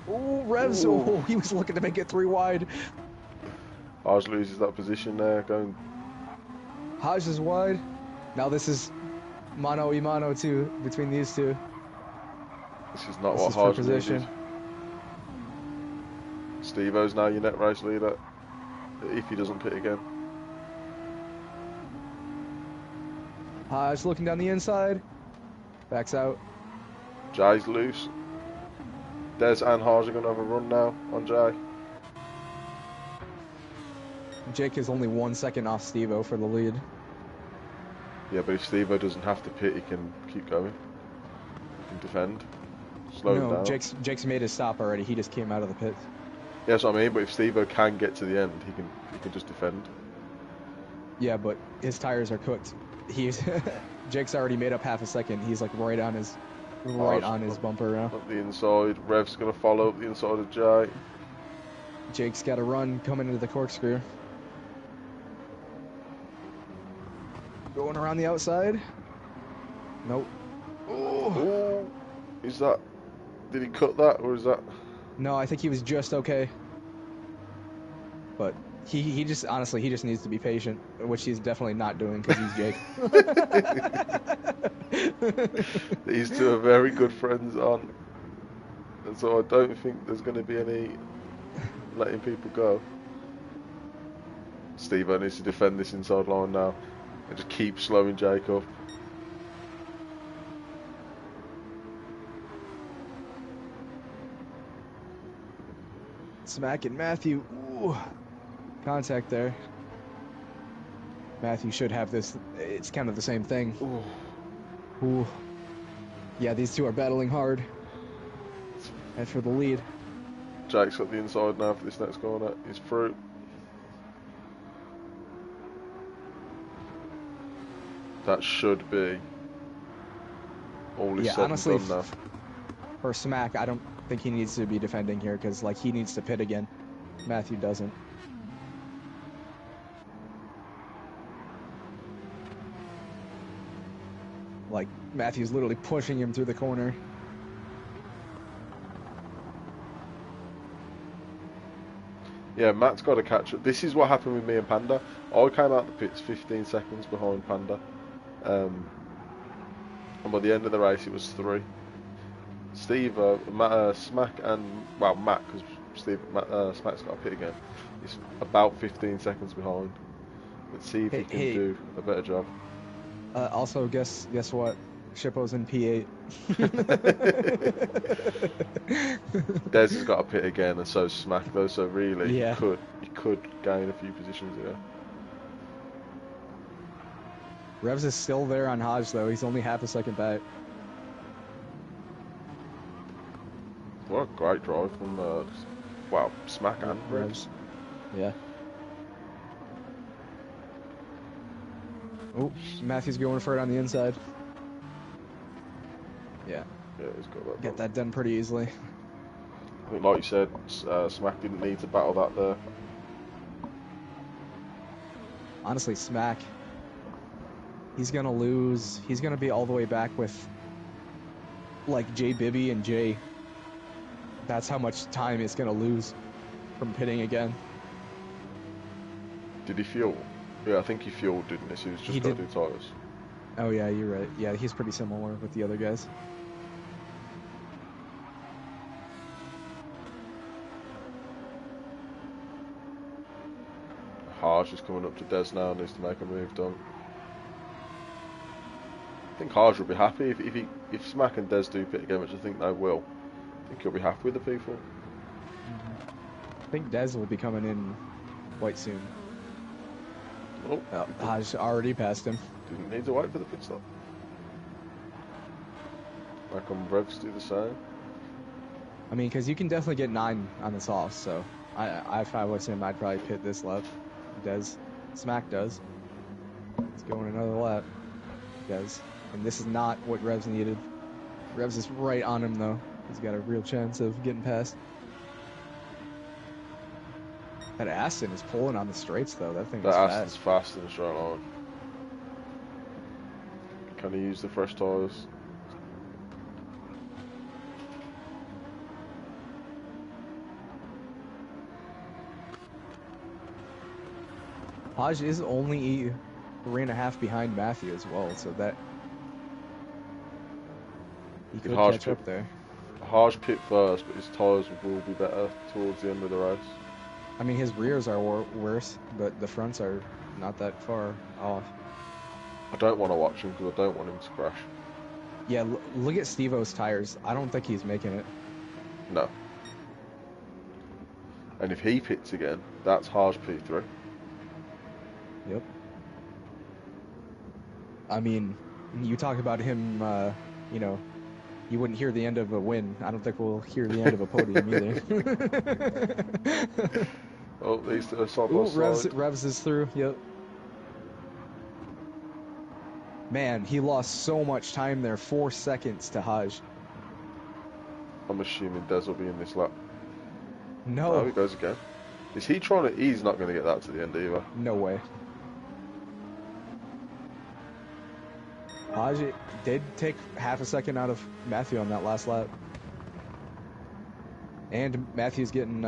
Oh, Revs. Oh, he was looking to make it 3 wide. Haj loses that position there. Going. Haj is wide. Now this is mano y mano too between these two. This is not what Haj needed. Steve-O's now your net race leader. If he doesn't pit again. Haj looking down the inside. Backs out. Jay's loose. Des and Haj are going to have a run now on Jay. Jake is only 1 second off Steve-O for the lead. Yeah, but if Steve-O doesn't have to pit, he can keep going. He can defend. Slow him down. Jake's made his stop already. He just came out of the pit. Yeah, that's what I mean. But if Steve-O can get to the end, he can just defend. Yeah, but his tires are cooked. Jake's already made up half a second. He's like right on his bumper now. Up the inside. Rev's going to follow up the inside of Jay. Jake's got a run coming into the corkscrew. Going around the outside. Nope. Oh, is that? Did he cut that, or is that? No, I think he was just okay. But he just honestly he just needs to be patient, which he's definitely not doing because he's Jake. These two are very good friends, and so I don't think there's going to be any letting people go. Steve-O needs to defend this inside line now and just keep slowing Jake up. Smacking Matthew. Ooh. Contact there. Matthew should have this. It's kind of the same thing. Ooh. Ooh. Yeah, these two are battling hard. And for the lead. Jake's got the inside now for this next corner. He's through. That should be all is said honestly, and done now. For Smack, I don't think he needs to be defending here because like he needs to pit again. Matthew doesn't. Like Matthew's literally pushing him through the corner. Yeah, Matt's got to catch up. This is what happened with me and Panda. I came out the pits 15 seconds behind Panda. And by the end of the race, it was 3. Steve, Smack, and well, Matt, because Smack's got a pit again. He's about 15 seconds behind. Let's see if he can do a better job. Also, guess what? Shippo's in P8. Des has got a pit again, and so Smack though. So really, yeah. he could gain a few positions here. Revs is still there on Hodge though. He's only half a second back. What a great drive from Smack and Revs. Yeah. Oh, Matthew's going for it on the inside. Yeah. Yeah, he's got that. Get that done pretty easily. I think, like you said, Smack didn't need to battle that there. honestly, Smack, he's going to lose. He's going to be all the way back with, like, Jay Bibby and Jay. That's how much time it's going to lose from pitting again. Did he fuel? Yeah, I think he fueled, didn't he? So he's just got to do tyres. Oh, yeah, you're right. Yeah, he's pretty similar with the other guys. Harsh is coming up to Des now, needs to make a move done. I think Harsh will be happy if Smack and Des do pit again, which I think they will. I think he'll be happy with the P4. I think Des will be coming in quite soon. Oh, Haj already passed him. Didn't need to wait for the pit stop. Back on Revs do the same. I mean, because you can definitely get 9 on the softs, so if I was him, I'd probably pit this lap. Smack does. Let's go on another lap. Does. And this is not what Revs needed. Revs is right on him, though. He's got a real chance of getting past. That Aston is pulling on the straights, though. That thing is fast. Aston's fast in the straight line. Can he use the fresh tyres? Haj is only 3.5 behind Matthew as well, so that he could catch up there. Haj pit first, but his tyres will be better towards the end of the race. I mean, his rears are worse, but the fronts are not that far off. I don't want to watch him because I don't want him to crash. Yeah, look at Steve-O's tires. I don't think he's making it. No. And if he pits again, that's Haj P3. Yep. I mean, you talk about him, you know, you wouldn't hear the end of a win. I don't think we'll hear the end of a podium either. Oh, these two are side by side. Revs is through, yep. Man, he lost so much time there, 4 seconds to Haj. I'm assuming Des will be in this lap. No. Oh, he goes again. Is he trying to... He's not going to get that to the end either. No way. Haj did take half a second out of Matthew on that last lap. And Matthew's getting...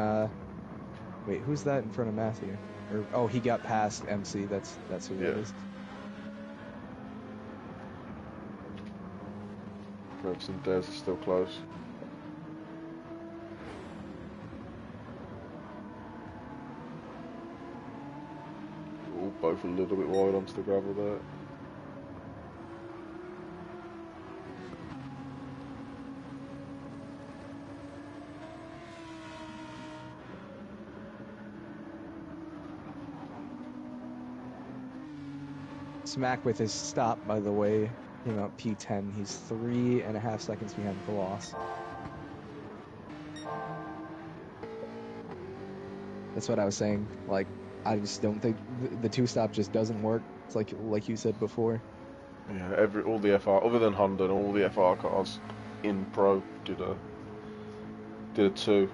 Wait, who's that in front of Matthew? Oh, he got past MC. That's who it is. Revs and Des are still close. Oh, both a little bit wide onto the gravel there. Smack with his stop, by the way, came out P10. He's 3.5 seconds behind the loss. That's what I was saying. Like, I just don't think the two-stop just doesn't work. It's like you said before. Yeah, all the FR, other than Honda, all the FR cars in Pro did a 2.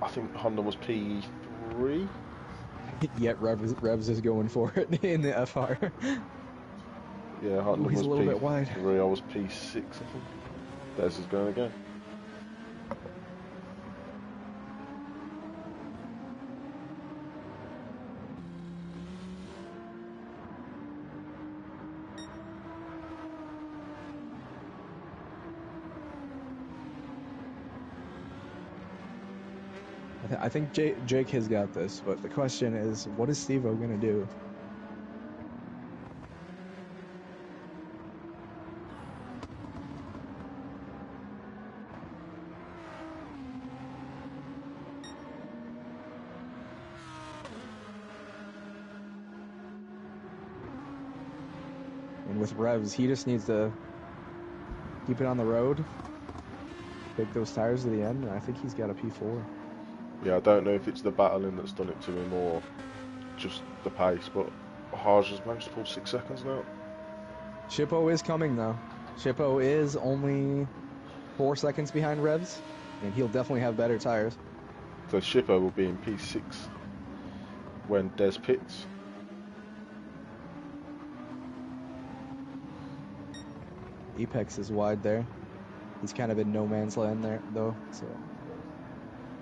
I think Honda was P3. Yet Revs is going for it in the FR. Yeah, Honda was a little bit wide. P3. I was P6, I think. Des is going again. I think Jake has got this, but the question is, what is Steve-O going to do? And with Revs, he just needs to keep it on the road, take those tires to the end, and I think he's got a P4. Yeah, I don't know if it's the battling that's done it to him or just the pace, but Haj has managed to pull 6 seconds now. Shippo is coming, though. Shippo is only 4 seconds behind Revs, and he'll definitely have better tires. So Shippo will be in P6 when Des pits. Apex is wide there. He's kind of in no man's land there, though, so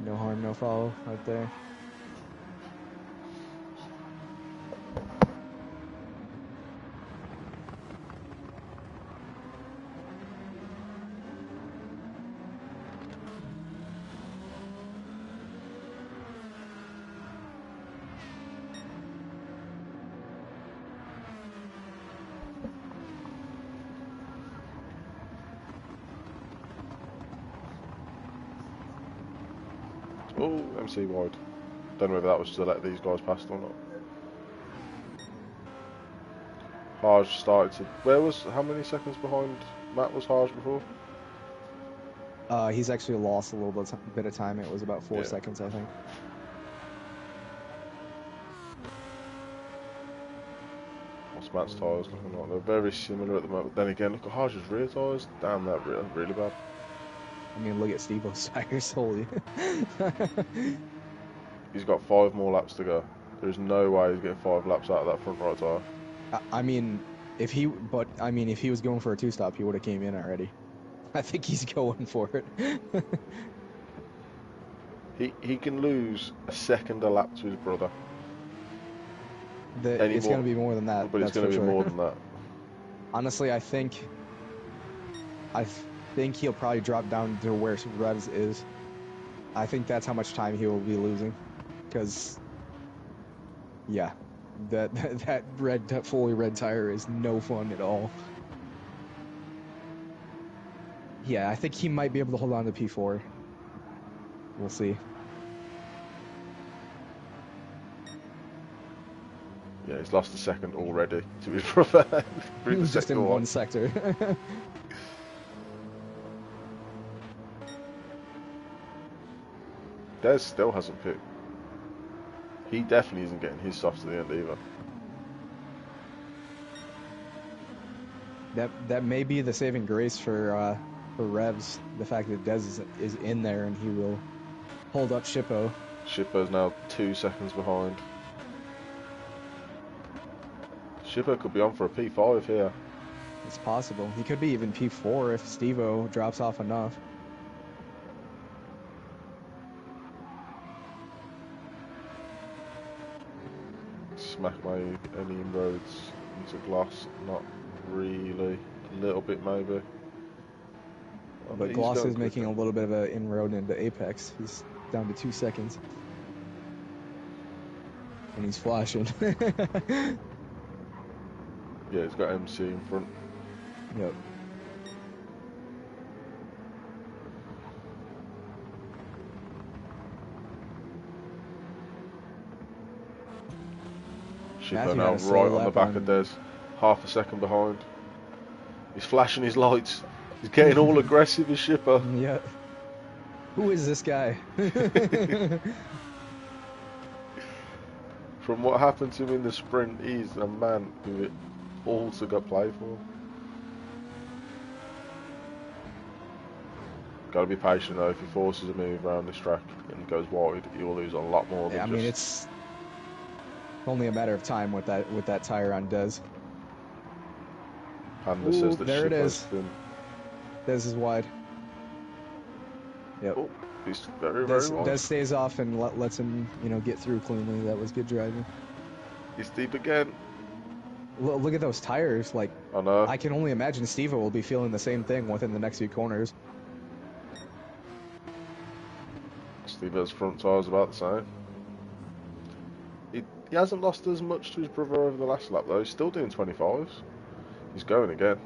no harm, no foul right there. Oh, MC wide. Don't know whether that was to let these guys past or not. Harge started to... How many seconds behind Matt was Harge before? He's actually lost a little bit of time. It was about 4 seconds, I think. What's Matt's tyres looking like? They're very similar at the moment. Then again, look at Harge's rear tyres. Damn, they're really bad. I mean, look at Steve-O's tires, holy. He's got 5 more laps to go. There's no way he's getting 5 laps out of that front right tyre. I mean, if he was going for a 2-stop, he would have came in already. I think he's going for it. He can lose a second a lap to his brother. It's going to be more than that. But it's going to be more than that. Honestly, I think he'll probably drop down to where Revs is. I think that's how much time he will be losing. Because, yeah, that fully red tire is no fun at all. Yeah, I think he might be able to hold on to P4. We'll see. Yeah, he's lost a second already to his brother. Just in one sector. Des still hasn't picked. He definitely isn't getting his softs to the end either. That may be the saving grace for Revs, the fact that Des is in there and he will hold up Shippo. Shippo's now 2 seconds behind. Shippo could be on for a P5 here. It's possible. He could be even P4 if Steve-O drops off enough. Smack any inroads into glass? Not really. A little bit maybe. But Gloss is making a little bit of an inroad into Apex. He's down to 2 seconds. And he's flashing. Yeah, he's got MC in front. Yep. Shippo now right on the back of Des. Half a second behind. He's flashing his lights. He's getting all aggressive as Shippo. Yeah. Who is this guy? From what happened to him in the sprint, he's a man who it all to go play for. Got to be patient though. If he forces a move around this track and goes wide, he will lose a lot more than I mean, it's only a matter of time with that tire on Des. Panda says that there it is. Thin. Des is wide. Yep. Oh, he's very wide. Des stays off and lets him, get through cleanly. That was good driving. He's deep again. Look at those tires. Like, I know. I can only imagine Steve-O will be feeling the same thing within the next few corners. Steve-O's front tyre's about the same. He hasn't lost as much to his brother over the last lap though. He's still doing 25s. He's going again.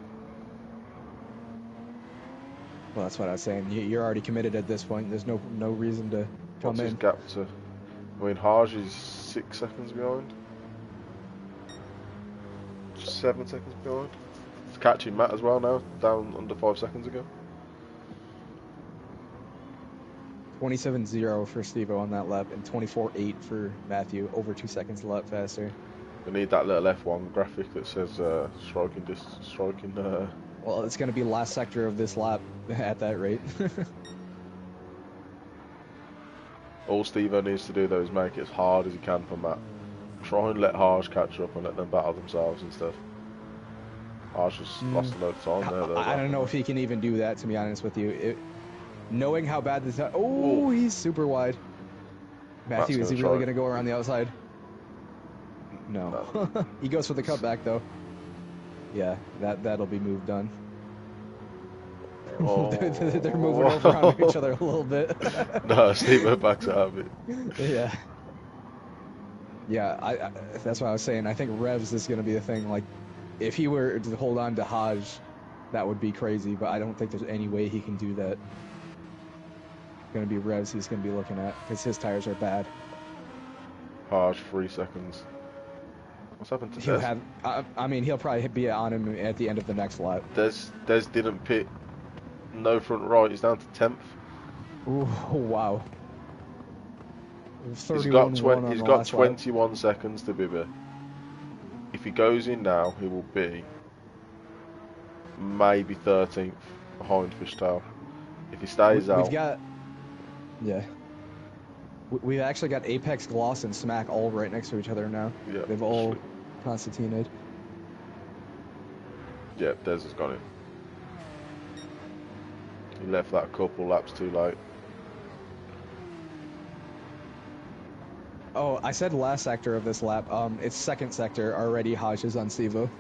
Well, that's what I was saying. You're already committed at this point. There's no reason to come What's in. his gap to? I mean, Harge is 6 seconds behind. 7 seconds behind. It's catching Matt as well now, down under 5 seconds ago. 27.0 for Steve-O on that lap, and 24.8 for Matthew, over 2 seconds a lap faster. We need that little F1 graphic that says striking. Well, it's going to be last sector of this lap at that rate. All Steve-O needs to do though is make it as hard as he can for Matt. Try and let Harge catch up and let them battle themselves and stuff. Harsh just lost a load of time there, though. I don't know if he can even do that, to be honest with you. Knowing how bad this... Ooh. Oh, he's super wide. Matt's Matthew, is he gonna really try. going to go around the outside? No. No. He goes for the cutback, though. Yeah, that'll be moved done. Oh. They're moving over on each other a little bit. No, Steve backs out of it. Yeah. Yeah, that's what I was saying. I think Revs is going to be the thing. Like, if he were to hold on to Hodge, that would be crazy, but I don't think there's any way he can do that. Going to be Revs he's going to be looking at, because his tires are bad. Harsh, 3 seconds. What's happened to Des? I mean, he'll probably be on him at the end of the next lap. Des didn't pit. No front right. He's down to 10th. Ooh, wow. He's got 21 seconds to Bibby. If he goes in now, he will be maybe 13th behind Fishtail. If he stays out, we've actually got Apex, Gloss, and Smack all right next to each other now. Yeah, they've all concertinaed. Yeah, Des has got it. He left that couple laps too late. Oh, I said last sector of this lap. It's second sector already. Hodge is on Stevo.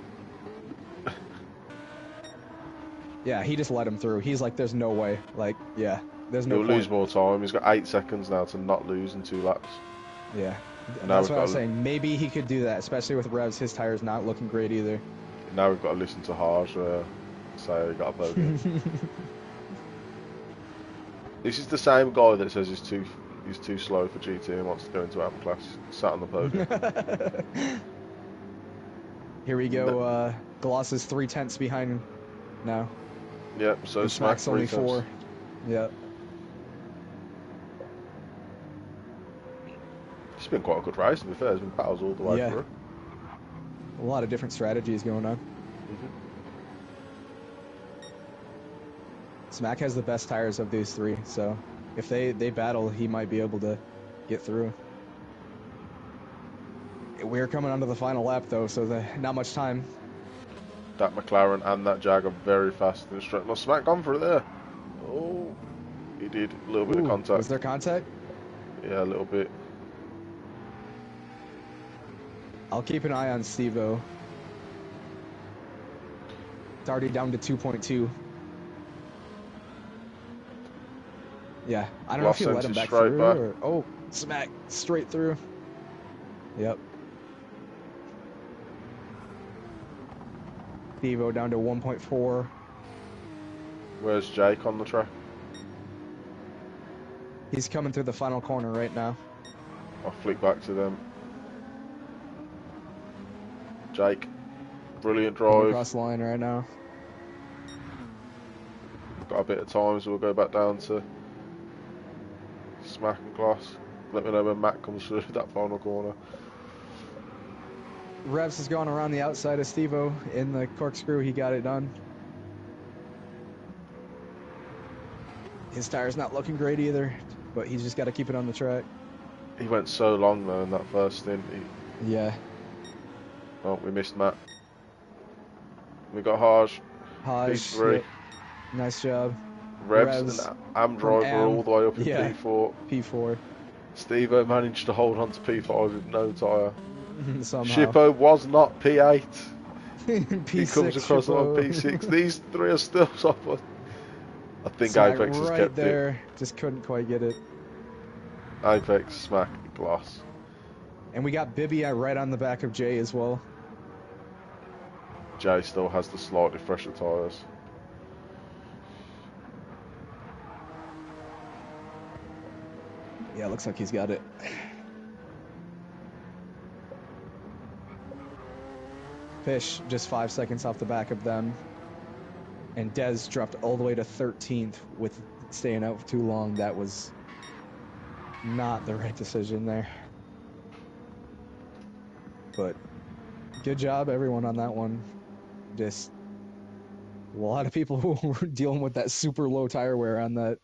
Yeah, he just let him through. He's like, there's no way. Like, yeah, there's no He'll point. lose more time. He's got 8 seconds now to not lose in 2 laps. Yeah, that's what I was saying. Maybe he could do that, especially with Revs. His tire's not looking great either. Now we've got to listen to Harsh say he got a podium. This is the same guy that says he's too slow for GT and wants to go into AM class. Sat on the podium. Here we go. Gloss is 3/10 behind now. Yep, so Smack's only 4. Yeah. It's been quite a good race, to be fair. There's been battles all the way through. A lot of different strategies going on. Smack has the best tires of these 3, so if they battle, he might be able to get through. We're coming onto the final lap, though, so not much time. That McLaren and that Jag are very fast in the straight. No, Smack gone for it there. Oh, he did. A little bit of contact. Was there contact? Yeah, a little bit. I'll keep an eye on Stevo. It's already down to 2.2. Yeah, I don't know if he let him back through or... Oh, Smack, straight through. Yep. Devo down to 1.4. Where's Jake on the track? He's coming through the final corner right now. I'll flick back to them. Jake, brilliant drive. Across the line right now. Got a bit of time, so we'll go back down to Smack and Gloss. Let me know when Matt comes through that final corner. Revs has gone around the outside of Stevo in the corkscrew. He got it done. His tire's not looking great either, but he's just got to keep it on the track. He went so long though in that first stint. Yeah. Oh, we missed Matt. We got Harsh. P3. Yep. Nice job. Revs and Am-Drive were all the way up in P4. P4. Steve-O managed to hold on to P5 with no tyre. Somehow. Shippo was not P8. P6, he comes across on P6. These 3 are still top. I think Smack Apex has right kept there. it. Just couldn't quite get it. Apex, Smack, Gloss. And we got Bibby right on the back of Jay as well. Jay still has the slightly fresher tyres. Yeah, looks like he's got it. Fish just 5 seconds off the back of them. And Dez dropped all the way to 13th with staying out for too long. That was not the right decision there. But good job, everyone, on that one. Just a lot of people who were dealing with that super low tire wear on that,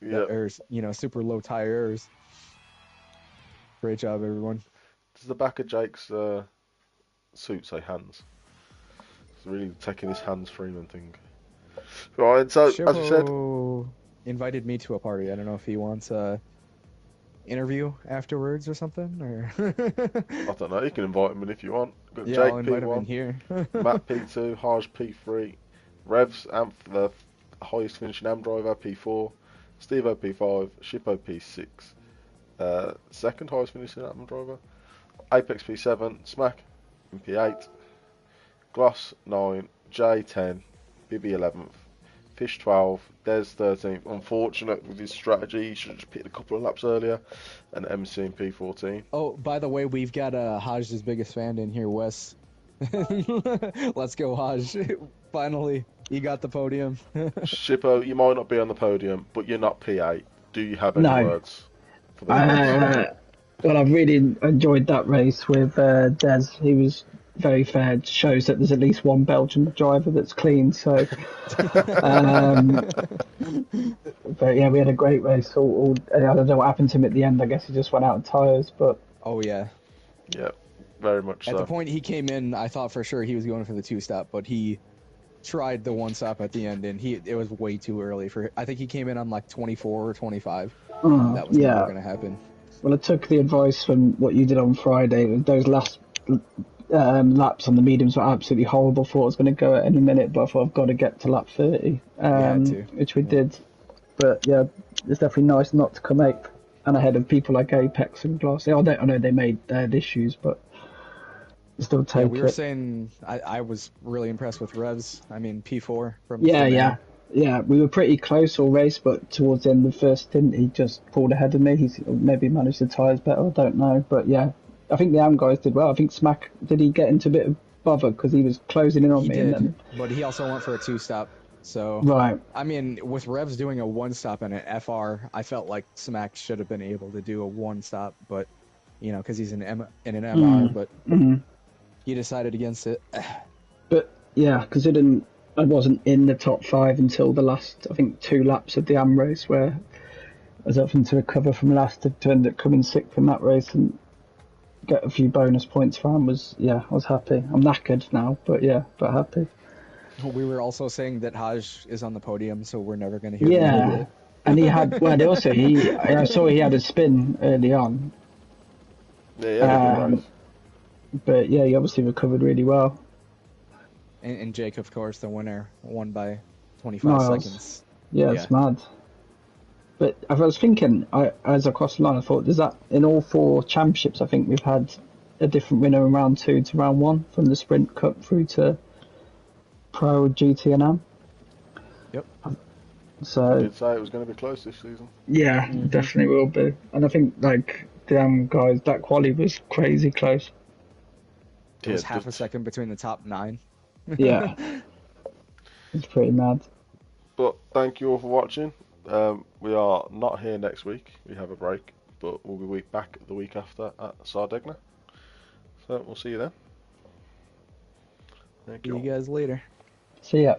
or, you know, super low tires. Great job, everyone. Does the back of Jake's suit say hands? It's really taking his Hans Freeman thing. Right, so as I said, Shippo invited me to a party. I don't know if he wants a interview afterwards or something, or I don't know. You can invite him in if you want. Got yeah, I'll Jake invite him in P1, here. Matt P2, Haj P3, Revs Amp the highest finishing AM driver P4, Steve P5, Shippo P6, second highest finishing AM driver, Apex P7, Smack P8, Gloss 9, J 10, Bibby 11th, Fish 12, Des 13th. Unfortunate with his strategy, he should have just picked a couple of laps earlier, and MC in P14. Oh, by the way, we've got Haj's biggest fan in here, Wes. Let's go, Haj. Finally, he got the podium. Shippo, you might not be on the podium, but you're not P8. Do you have any No. words for the fans? Well, I've really enjoyed that race with Des. He was very fair. It shows that there's at least one Belgian driver that's clean. So, but yeah, we had a great race. I don't know what happened to him at the end. I guess he just went out of tyres. But Oh yeah. Yeah, very much At so. the point he came in, I thought for sure he was going for the 2-stop, but he tried the 1-stop at the end, and it was way too early for. I think he came in on like 24 or 25. That was never going to happen. Well, I took the advice from what you did on Friday. Those last laps on the mediums were absolutely horrible. Thought I was going to go at any minute, but I thought I've got to get to lap 30, which we did. But yeah, it's definitely nice not to come 8th and ahead of people like Apex and Glass. I know they made issues, but still take it. We were saying I was really impressed with Revs. I mean, P4 from Yeah, we were pretty close all race, but towards the end of the first stint, he just pulled ahead of me. He's maybe managed the tyres better, I don't know. But yeah, I think the AM guys did well. I think Smack, did he get into a bit of bother because he was closing in on me? Did, and then... but he also went for a 2-stop. So, right. I mean, with Revs doing a 1-stop and an FR, I felt like Smack should have been able to do a 1-stop, but, you know, because he's in an MR, but he decided against it. But yeah, considering I wasn't in the top 5 until the last, I think, 2 laps of the AM race, where I was having to recover from last to end up coming 6th in that race and get a few bonus points for AM. I was happy. I'm knackered now, but happy. We were also saying that Haj is on the podium, so we're never going to hear Yeah, and he had, I saw he had a spin early on. Yeah, but yeah, he obviously recovered really well. And Jake, of course, the winner, won by 25 seconds. Yeah, it's mad. But I was thinking, as I crossed the line, I thought, does that, in all 4 championships, I think we've had a different winner in round 2 to round 1, from the Sprint Cup through to Pro, GT and AM. Yep. So I did say it was going to be close this season. Yeah, definitely will be. And I think, like, the AM guys, that quali was crazy close. It was half a second between the top 9. Yeah. It's pretty mad. But thank you all for watching. We are not here next week. We have a break, but we'll be back the week after at Sardegna. So we'll see you then. Thank you. See you guys later. See ya.